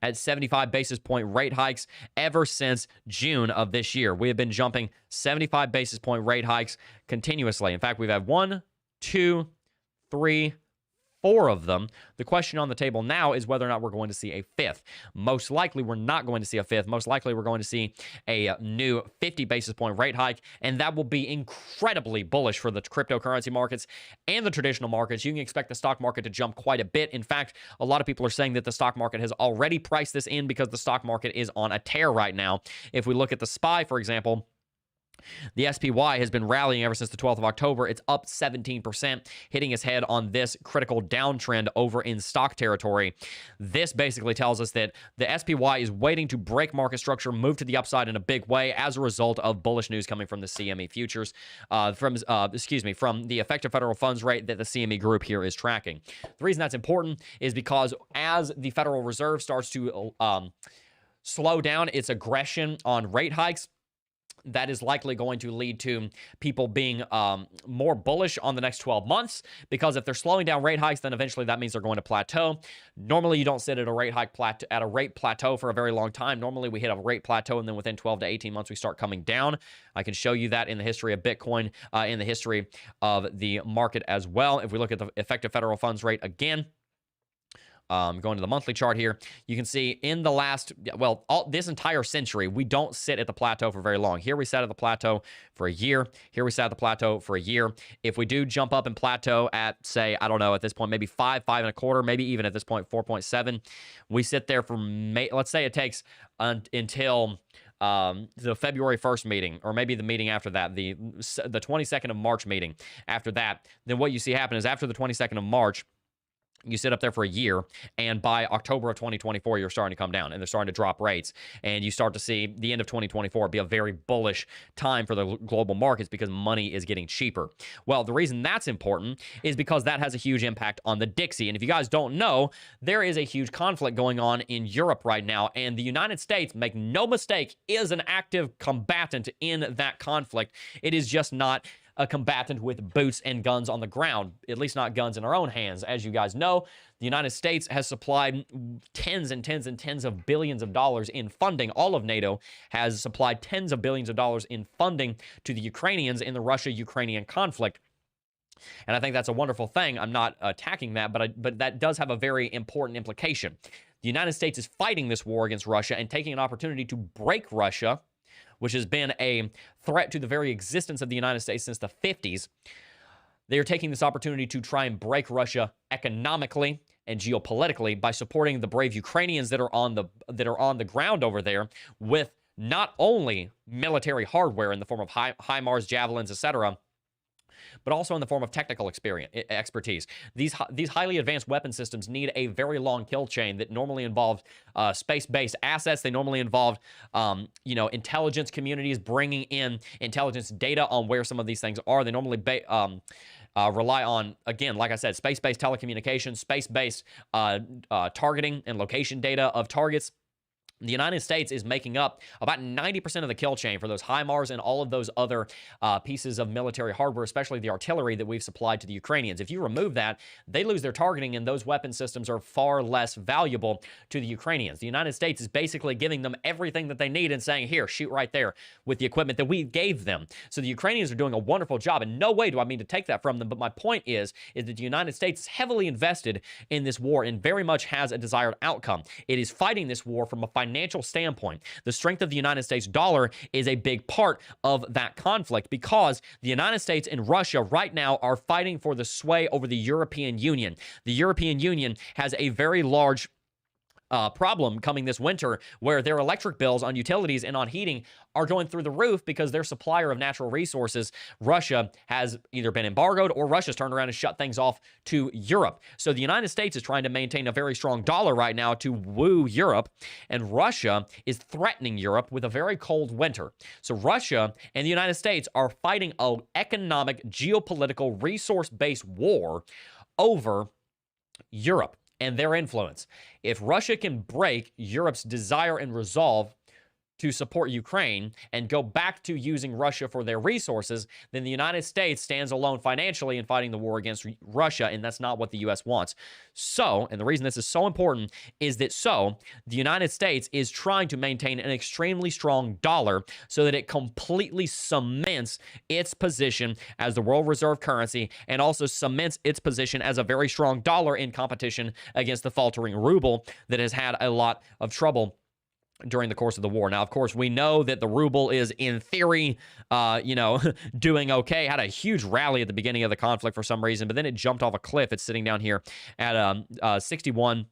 at 75 basis point rate hikes ever since June of this year. We have been jumping 75 basis point rate hikes continuously. In fact, we've had 1, 2, 3, 4 of them. The question on the table now is whether or not we're going to see a 5th. Most likely, we're not going to see a 5th. Most likely, we're going to see a new 50 basis point rate hike, and that will be incredibly bullish for the cryptocurrency markets and the traditional markets. You can expect the stock market to jump quite a bit. In fact, a lot of people are saying that the stock market has already priced this in because the stock market is on a tear right now. If we look at the SPY, for example, the SPY has been rallying ever since the 12th of October. It's up 17%, hitting its head on this critical downtrend over in stock territory. This basically tells us that the SPY is waiting to break market structure, move to the upside in a big way as a result of bullish news coming from the CME futures, from the effective federal funds rate that the CME group here is tracking. The reason that's important is because as the Federal Reserve starts to slow down its aggression on rate hikes, that is likely going to lead to people being more bullish on the next 12 months, because if they're slowing down rate hikes, then eventually that means they're going to plateau. Normally, you don't sit at a rate plateau for a very long time. Normally, we hit a rate plateau, and then within 12 to 18 months, we start coming down. I can show you that in the history of Bitcoin, in the history of the market as well. If we look at the effective federal funds rate again, going to the monthly chart here, you can see in the last, this entire century, we don't sit at the plateau for very long. Here we sat at the plateau for a year. Here we sat at the plateau for a year. If we do jump up and plateau at, say, I don't know, at this point, maybe 5, 5.25, maybe even at this point, 4.7, we sit there for, let's say it takes until the February 1st meeting, or maybe the meeting after that, the 22nd of March meeting after that, then what you see happen is after the 22nd of March, you sit up there for a year, and by October of 2024, you're starting to come down, and they're starting to drop rates, and you start to see the end of 2024 be a very bullish time for the global markets because money is getting cheaper. Well, the reason that's important is because that has a huge impact on the Dixie, and if you guys don't know, there is a huge conflict going on in Europe right now, and the United States, make no mistake, is an active combatant in that conflict. It is just not a combatant with boots and guns on the ground, at least not guns in our own hands. As you guys know, the United States has supplied tens and tens and tens of billions of dollars in funding. All of NATO has supplied tens of billions of dollars in funding to the Ukrainians in the Russia-Ukrainian conflict. And I think that's a wonderful thing. I'm not attacking that, but that does have a very important implication. The United States is fighting this war against Russia and taking an opportunity to break Russia, which has been a threat to the very existence of the United States since the 50s. They are taking this opportunity to try and break Russia economically and geopolitically by supporting the brave Ukrainians that are on the ground over there with not only military hardware in the form of HIMARS, javelins, etc., but also in the form of technical expertise. These highly advanced weapon systems need a very long kill chain that normally involves space-based assets. They normally involve, intelligence communities bringing in intelligence data on where some of these things are. They normally rely on, again, like I said, space-based telecommunications, space-based targeting and location data of targets. The United States is making up about 90% of the kill chain for those HIMARS and all of those other pieces of military hardware, especially the artillery that we've supplied to the Ukrainians. If you remove that, they lose their targeting, and those weapon systems are far less valuable to the Ukrainians. The United States is basically giving them everything that they need and saying, here, shoot right there with the equipment that we gave them. So the Ukrainians are doing a wonderful job. In no way do I mean to take that from them, but my point is that the United States is heavily invested in this war and very much has a desired outcome. It is fighting this war from a financial standpoint. The strength of the United States dollar is a big part of that conflict because the United States and Russia right now are fighting for the sway over the European Union. The European Union has a very large problem coming this winter where their electric bills on utilities and on heating are going through the roof because their supplier of natural resources, Russia, has either been embargoed or Russia's turned around and shut things off to Europe. So the United States is trying to maintain a very strong dollar right now to woo Europe, and Russia is threatening Europe with a very cold winter. So Russia and the United States are fighting an economic, geopolitical, resource-based war over Europe and their influence. If Russia can break Europe's desire and resolve to support Ukraine and go back to using Russia for their resources, then the United States stands alone financially in fighting the war against Russia, and that's not what the U.S. wants. So, and the reason this is so important is that the United States is trying to maintain an extremely strong dollar so that it completely cements its position as the world reserve currency and also cements its position as a very strong dollar in competition against the faltering ruble that has had a lot of trouble during the course of the war. Now, of course, we know that the ruble is, in theory, doing okay. Had a huge rally at the beginning of the conflict for some reason, but then it jumped off a cliff. It's sitting down here at 61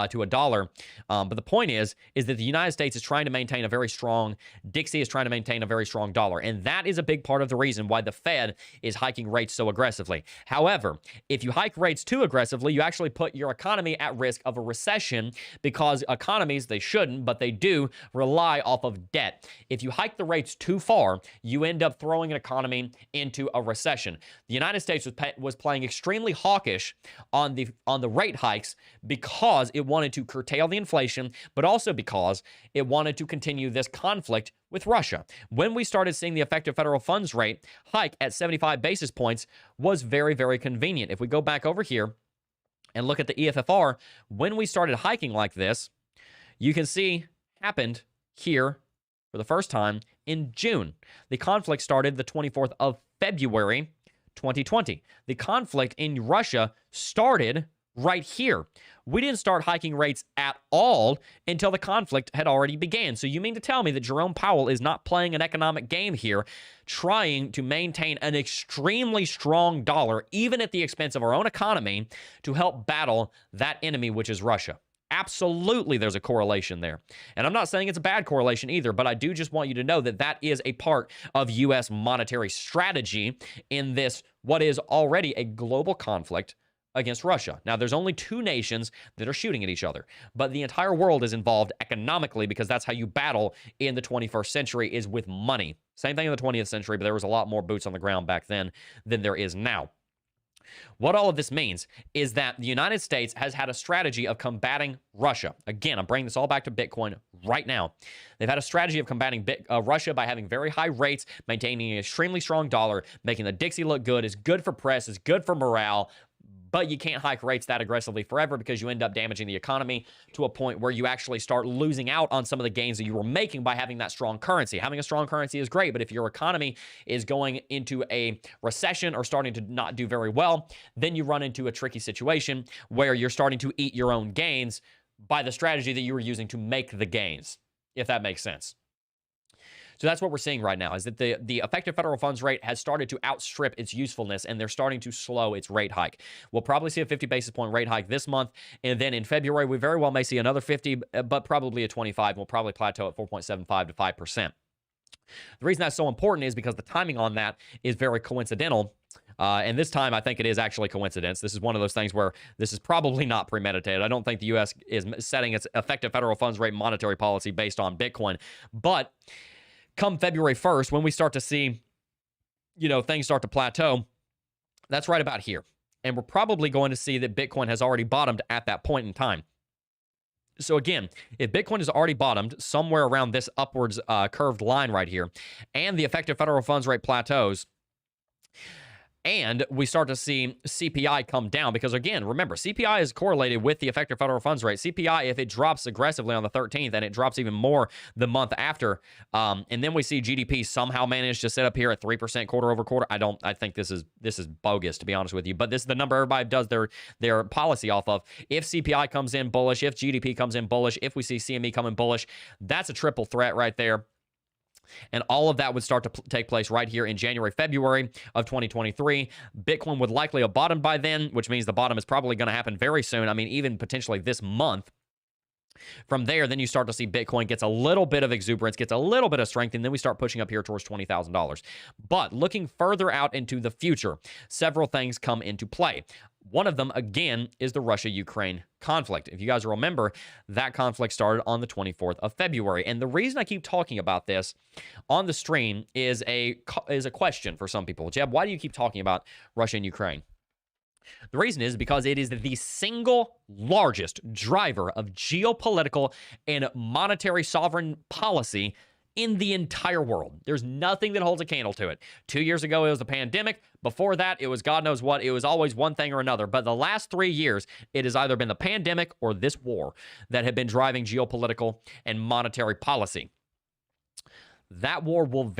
to a dollar. But the point is that the United States is trying to maintain a very strong, Dixie is trying to maintain a very strong dollar. And that is a big part of the reason why the Fed is hiking rates so aggressively. However, if you hike rates too aggressively, you actually put your economy at risk of a recession, because economies, they shouldn't, but they do rely off of debt. If you hike the rates too far, you end up throwing an economy into a recession. The United States was playing extremely hawkish on the rate hikes because it wanted to curtail the inflation, but also because it wanted to continue this conflict with Russia. When we started seeing the effective federal funds rate hike at 75 basis points was very, very convenient. If we go back over here and look at the EFFR, when we started hiking like this, you can see happened here for the first time in June. The conflict started the 24th of February, 2020. The conflict in Russia started right here. We didn't start hiking rates at all until the conflict had already began. So you mean to tell me that Jerome Powell is not playing an economic game here, trying to maintain an extremely strong dollar, even at the expense of our own economy, to help battle that enemy, which is Russia? Absolutely, there's a correlation there. And I'm not saying it's a bad correlation either, but I do just want you to know that that is a part of U.S. monetary strategy in this, what is already a global conflict against Russia. Now, there's only two nations that are shooting at each other, but the entire world is involved economically, because that's how you battle in the 21st century, is with money. Same thing in the 20th century, but there was a lot more boots on the ground back then than there is now. What all of this means is that the United States has had a strategy of combating Russia. Again, I'm bringing this all back to Bitcoin right now. They've had a strategy of combating Russia by having very high rates, maintaining an extremely strong dollar, making the Dixie look good, is good for press, is good for morale. But you can't hike rates that aggressively forever, because you end up damaging the economy to a point where you actually start losing out on some of the gains that you were making by having that strong currency. Having a strong currency is great, but if your economy is going into a recession or starting to not do very well, then you run into a tricky situation where you're starting to eat your own gains by the strategy that you were using to make the gains, if that makes sense. So that's what we're seeing right now, is that the effective federal funds rate has started to outstrip its usefulness, and they're starting to slow its rate hike. We'll probably see a 50 basis point rate hike this month, and then in February, we very well may see another 50, but probably a 25. We'll probably plateau at 4.75 to 5%. The reason that's so important is because the timing on that is very coincidental. And this time, I think it is actually coincidence. This is one of those things where this is probably not premeditated. I don't think the U.S. is setting its effective federal funds rate monetary policy based on Bitcoin. But come February 1st, when we start to see, things start to plateau, that's right about here. And we're probably going to see that Bitcoin has already bottomed at that point in time. So again, if Bitcoin has already bottomed somewhere around this upwards curved line right here, and the effective federal funds rate plateaus, and we start to see CPI come down, because again, remember, CPI is correlated with the effective federal funds rate. CPI, if it drops aggressively on the 13th, and it drops even more the month after, and then we see GDP somehow manage to sit up here at 3% quarter over quarter. I think this is bogus, to be honest with you. But this is the number everybody does their policy off of. If CPI comes in bullish, if GDP comes in bullish, if we see CME coming bullish, that's a triple threat right there. And all of that would start to take place right here in January, February of 2023. Bitcoin would likely have bottomed by then, which means the bottom is probably going to happen very soon. I mean, even potentially this month. From there, then you start to see Bitcoin gets a little bit of exuberance, gets a little bit of strength, and then we start pushing up here towards $20,000. But looking further out into the future, several things come into play. One of them, again, is the Russia-Ukraine conflict. If you guys remember, that conflict started on the 24th of February. And the reason I keep talking about this on the stream is a question for some people. Jebb, why do you keep talking about Russia and Ukraine? The reason is because it is the single largest driver of geopolitical and monetary sovereign policy in the entire world. There's nothing that holds a candle to it. 2 years ago, it was the pandemic. Before that, it was God knows what. It was always one thing or another. But the last 3 years, it has either been the pandemic or this war that have been driving geopolitical and monetary policy. That war will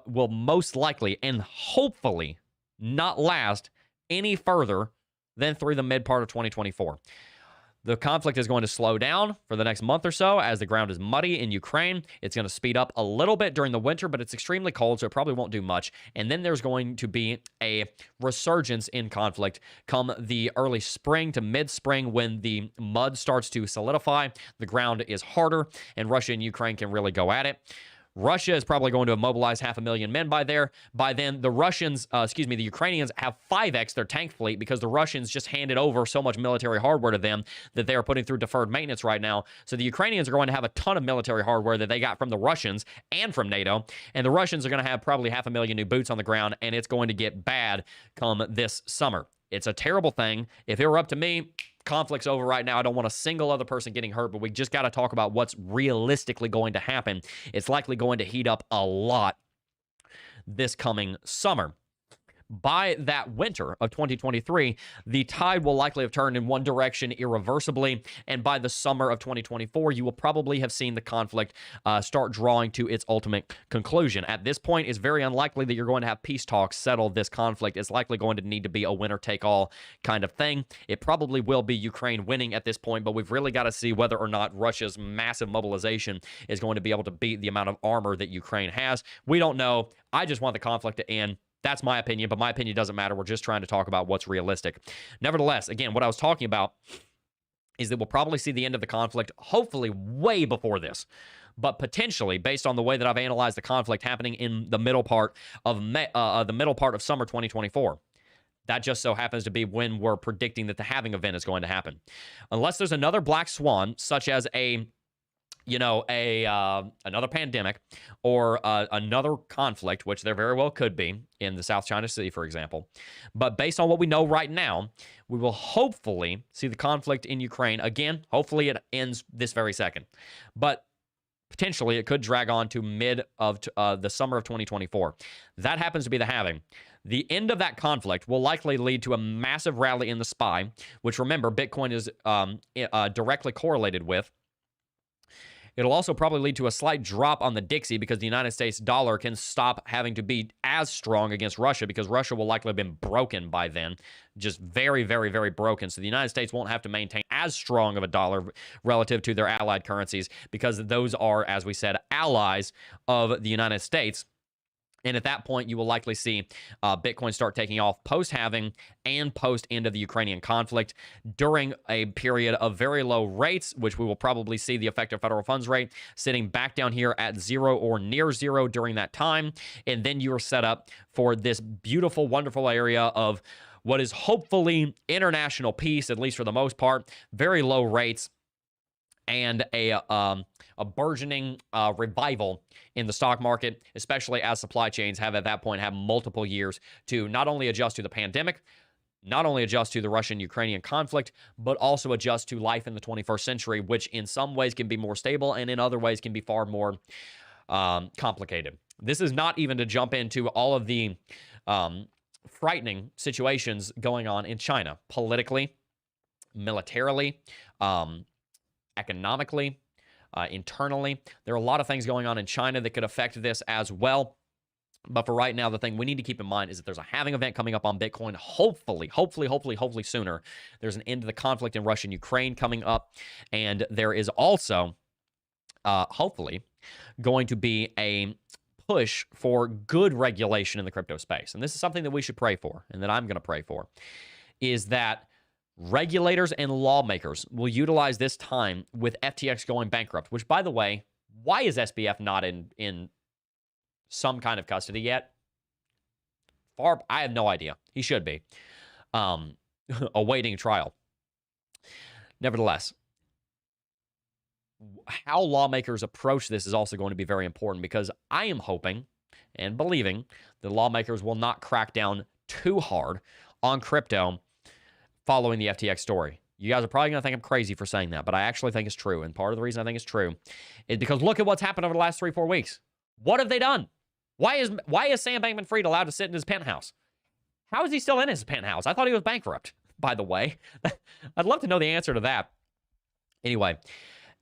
will most likely and hopefully not last any further than through the mid part of 2024. The conflict is going to slow down for the next month or so as the ground is muddy in Ukraine. It's going to speed up a little bit during the winter, but it's extremely cold, so it probably won't do much. And then there's going to be a resurgence in conflict come the early spring to mid-spring when the mud starts to solidify, the ground is harder, and Russia and Ukraine can really go at it. Russia is probably going to mobilize 500,000 men by then. The Ukrainians have 5x their tank fleet because the Russians just handed over so much military hardware to them that they are putting through deferred maintenance right now. So the Ukrainians are going to have a ton of military hardware that they got from the Russians and from NATO. And the Russians are going to have probably 500,000 new boots on the ground, and it's going to get bad come this summer. It's a terrible thing. If it were up to me, conflict's over right now. I don't want a single other person getting hurt, but we just got to talk about what's realistically going to happen. It's likely going to heat up a lot this coming summer. By that winter of 2023, the tide will likely have turned in one direction irreversibly, and by the summer of 2024, you will probably have seen the conflict start drawing to its ultimate conclusion. At this point, it's very unlikely that you're going to have peace talks settle this conflict. It's likely going to need to be a winner-take-all kind of thing. It probably will be Ukraine winning at this point, but we've really got to see whether or not Russia's massive mobilization is going to be able to beat the amount of armor that Ukraine has. We don't know. I just want the conflict to end. That's my opinion, but my opinion doesn't matter. We're just trying to talk about what's realistic. Nevertheless, again, what I was talking about is that we'll probably see the end of the conflict, hopefully way before this, but potentially, based on the way that I've analyzed the conflict happening in the middle part of summer 2024. That just so happens to be when we're predicting that the halving event is going to happen. Unless there's another black swan, such as another pandemic or another conflict, which there very well could be in the South China Sea, for example. But based on what we know right now, we will hopefully see the conflict in Ukraine. Again, hopefully it ends this very second. But potentially it could drag on to mid of the summer of 2024. That happens to be the halving. The end of that conflict will likely lead to a massive rally in the SPY, which, remember, Bitcoin is directly correlated with. It'll also probably lead to a slight drop on the Dixie because the United States dollar can stop having to be as strong against Russia because Russia will likely have been broken by then. Just very, very, very broken. So the United States won't have to maintain as strong of a dollar relative to their allied currencies because those are, as we said, allies of the United States. And at that point, you will likely see Bitcoin start taking off post-halving and post-end of the Ukrainian conflict during a period of very low rates, which we will probably see the effective federal funds rate sitting back down here at 0 or near 0 during that time. And then you are set up for this beautiful, wonderful area of what is hopefully international peace, at least for the most part, very low rates, and a burgeoning revival in the stock market, especially as supply chains have at that point have multiple years to not only adjust to the pandemic, not only adjust to the Russian-Ukrainian conflict, but also adjust to life in the 21st century, which in some ways can be more stable and in other ways can be far more complicated. This is not even to jump into all of the frightening situations going on in China, politically, militarily, economically, internally. There are a lot of things going on in China that could affect this as well. But for right now, the thing we need to keep in mind is that there's a halving event coming up on Bitcoin. Hopefully sooner. There's an end to the conflict in Russia and Ukraine coming up. And there is also, hopefully, going to be a push for good regulation in the crypto space. And this is something that we should pray for, and that I'm going to pray for, is that regulators and lawmakers will utilize this time with FTX going bankrupt, which, by the way, why is SBF not in some kind of custody yet? I have no idea. He should be. Awaiting trial. Nevertheless, how lawmakers approach this is also going to be very important, because I am hoping and believing that lawmakers will not crack down too hard on crypto following the FTX story. You guys are probably going to think I'm crazy for saying that, but I actually think it's true. And part of the reason I think it's true is because look at what's happened over the last 3-4 weeks. What have they done? Why is Sam Bankman-Fried allowed to sit in his penthouse? How is he still in his penthouse? I thought he was bankrupt, by the way. I'd love to know the answer to that. Anyway,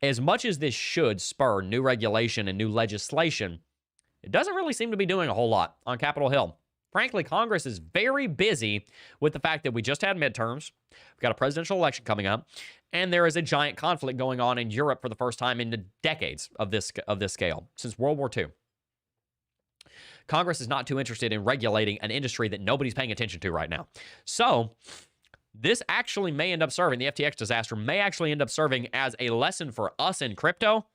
as much as this should spur new regulation and new legislation, it doesn't really seem to be doing a whole lot on Capitol Hill. Frankly, Congress is very busy with the fact that we just had midterms. We've got a presidential election coming up, and there is a giant conflict going on in Europe for the first time in decades of this scale, since World War II. Congress is not too interested in regulating an industry that nobody's paying attention to right now. So this actually may end up serving, the FTX disaster may actually end up serving as a lesson for us in crypto,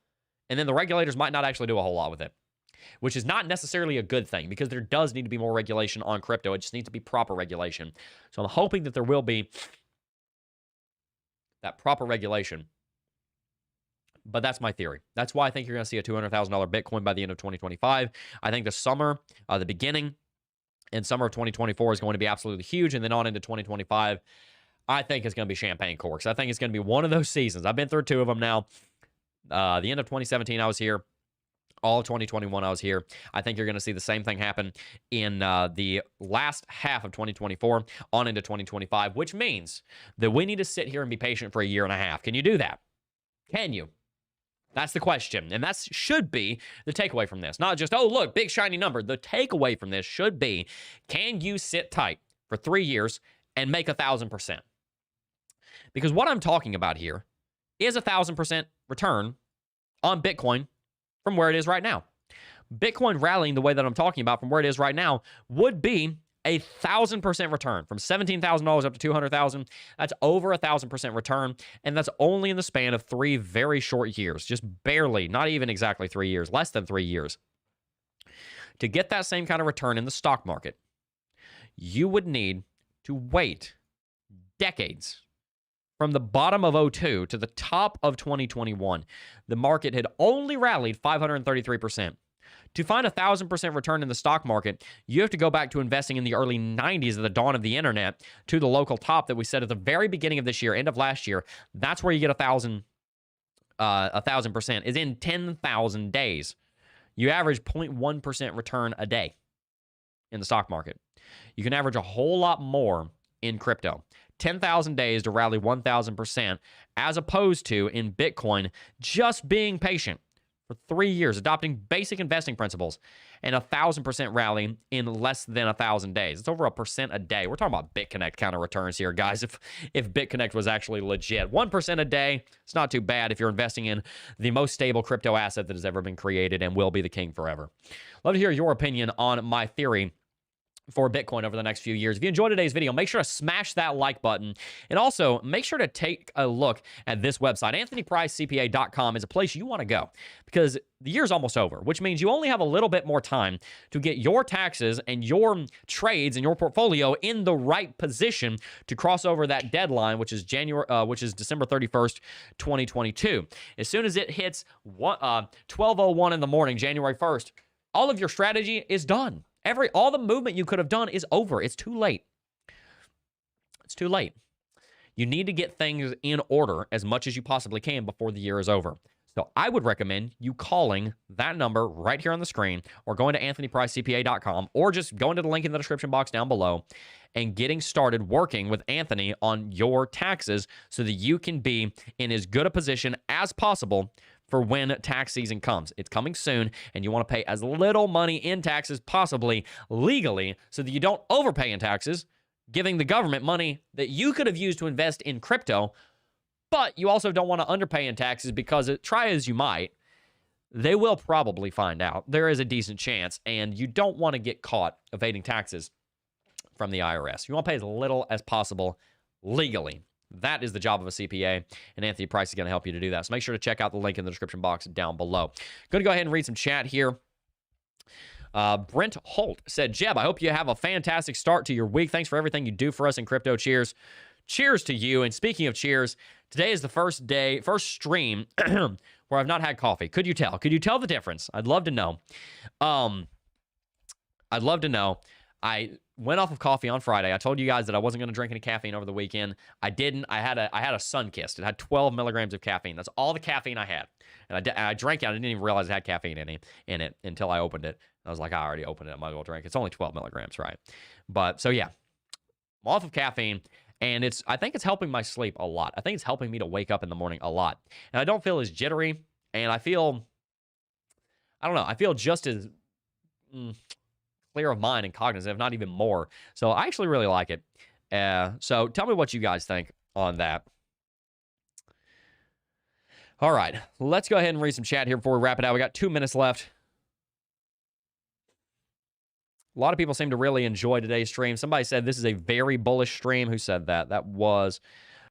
and then the regulators might not actually do a whole lot with it, which is not necessarily a good thing because there does need to be more regulation on crypto. It just needs to be proper regulation. So I'm hoping that there will be that proper regulation. But that's my theory. That's why I think you're going to see a $200,000 Bitcoin by the end of 2025. I think the summer, the beginning and summer of 2024 is going to be absolutely huge. And then on into 2025, I think it's going to be champagne corks. I think it's going to be one of those seasons. I've been through 2 of them now. The end of 2017, I was here. All of 2021, I was here. I think you're going to see the same thing happen in the last half of 2024 on into 2025, which means that we need to sit here and be patient for a year and a half. Can you do that? Can you? That's the question. And that should be the takeaway from this. Not just, oh, look, big shiny number. The takeaway from this should be, can you sit tight for 3 years and make 1,000%? Because what I'm talking about here is 1,000% return on Bitcoin from where it is right now. Bitcoin rallying the way that I'm talking about from where it is right now would be 1,000% return from $17,000 up to $200,000. That's over 1,000% return, and that's only in the span of 3 very short years, just barely, not even exactly 3 years, less than 3 years. To get that same kind of return in the stock market, you would need to wait decades. From the bottom of 2002 to the top of 2021, the market had only rallied 533%. To find 1,000% return in the stock market, you have to go back to investing in the early 90s at the dawn of the internet to the local top that we said at the very beginning of this year, end of last year. That's where you get 1,000% is in 10,000 days. You average 0.1% return a day in the stock market. You can average a whole lot more in crypto. 10,000 days to rally 1,000%, as opposed to in Bitcoin just being patient for 3 years, adopting basic investing principles, and 1,000% rally in less than 1,000 days. It's over 1% a day. We're talking about BitConnect kind of returns here, guys. If BitConnect was actually legit, 1% a day, it's not too bad if you're investing in the most stable crypto asset that has ever been created and will be the king forever. Love to hear your opinion on my theory for Bitcoin over the next few years. If you enjoyed today's video, make sure to smash that like button. And also, make sure to take a look at this website. AnthonyPriceCPA.com is a place you want to go because the year's almost over, which means you only have a little bit more time to get your taxes and your trades and your portfolio in the right position to cross over that deadline, which is December 31st, 2022. As soon as it hits 12:01 in the morning, January 1st, all of your strategy is done. All the movement you could have done is over. It's too late. It's too late. You need to get things in order as much as you possibly can before the year is over. So I would recommend you calling that number right here on the screen or going to AnthonyPriceCPA.com or just going to the link in the description box down below and getting started working with Anthony on your taxes so that you can be in as good a position as possible for when tax season comes. It's coming soon, and you want to pay as little money in taxes possibly legally so that you don't overpay in taxes, giving the government money that you could have used to invest in crypto, but you also don't want to underpay in taxes because try as you might, they will probably find out. There is a decent chance, and you don't want to get caught evading taxes from the IRS. You want to pay as little as possible legally. That is the job of a CPA, and Anthony Price is going to help you to do that. So make sure to check out the link in the description box down below. Going to go ahead and read some chat here. Brent Holt said, Jebb, I hope you have a fantastic start to your week. Thanks for everything you do for us in crypto. Cheers. Cheers to you. And speaking of cheers, today is the first stream where I've not had coffee. Could you tell? Could you tell the difference? I'd love to know. I'd love to know. I went off of coffee on Friday. I told you guys that I wasn't going to drink any caffeine over the weekend. I didn't. I had a Sunkist. It had 12 milligrams of caffeine. That's all the caffeine I had. And I drank it. I didn't even realize it had caffeine in it until I opened it. I was like, I already opened it. I might as well drink. It's only 12 milligrams, right? But so yeah, I'm off of caffeine. And I think it's helping my sleep a lot. I think it's helping me to wake up in the morning a lot. And I don't feel as jittery. And I don't know, I feel just as clear of mind and cognizant, if not even more. So I actually really like it. So tell me what you guys think on that. All right, let's go ahead and read some chat here before we wrap it out. We got 2 minutes left. A lot of people seem to really enjoy today's stream. Somebody said this is a very bullish stream. Who said that? That was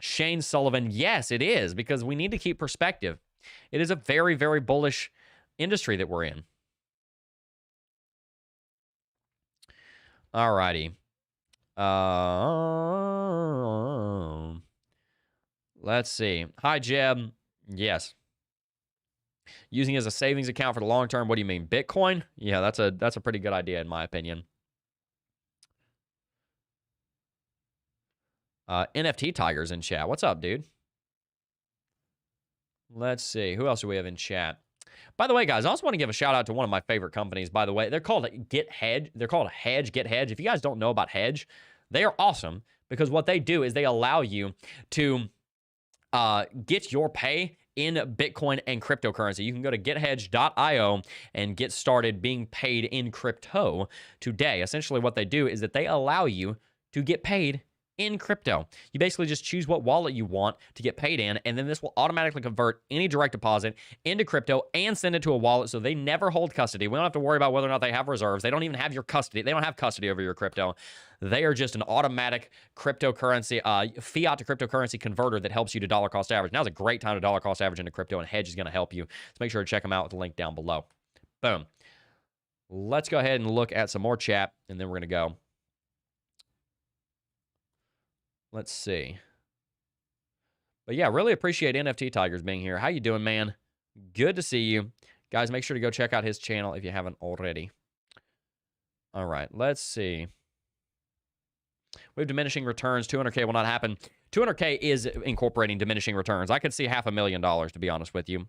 Shane Sullivan. Yes, it is, because we need to keep perspective. It is a very, very bullish industry that we're in. All righty. Let's see. Hi, Jebb. Yes. Using it as a savings account for the long term. What do you mean? Bitcoin? Yeah, that's a pretty good idea in my opinion. NFT Tigers in chat. What's up, dude? Let's see. Who else do we have in chat? By the way, guys, I also want to give a shout out to one of my favorite companies, by the way. They're called Get Hedge. They're called Hedge, Get Hedge. If you guys don't know about Hedge, they are awesome because what they do is they allow you to get your pay in Bitcoin and cryptocurrency. You can go to gethedge.io and get started being paid in crypto today. Essentially, what they do is that they allow you to get paid in crypto. You basically just choose what wallet you want to get paid in, and then this will automatically convert any direct deposit into crypto and send it to a wallet, so they never hold custody. We don't have to worry about whether or not they have reserves. They don't even have your custody. They don't have custody over your crypto. They are just an automatic cryptocurrency, fiat to cryptocurrency converter that helps you to dollar cost average. Now's a great time to dollar cost average into crypto, and Hedge is going to help you. So make sure to check them out with the link down below. Boom. Let's go ahead and look at some more chat, and then we're going to go. Let's see. But yeah, really appreciate NFT Tigers being here. How you doing, man? Good to see you. Guys, make sure to go check out his channel if you haven't already. All right, let's see. We have diminishing returns. 200K will not happen. 200K is incorporating diminishing returns. I could see $500,000, to be honest with you.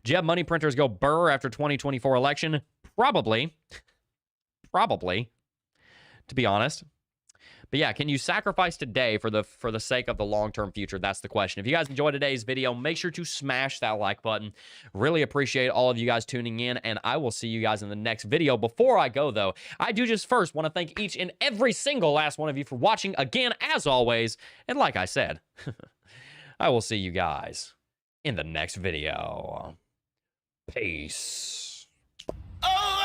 Jebb, money printers go burr after 2024 election? Probably. Probably, to be honest. But yeah, can you sacrifice today for the sake of the long-term future? That's the question. If you guys enjoyed today's video, make sure to smash that like button. Really appreciate all of you guys tuning in, and I will see you guys in the next video. Before I go, though, I do just first want to thank each and every single last one of you for watching again, as always. And like I said, I will see you guys in the next video. Peace. Oh!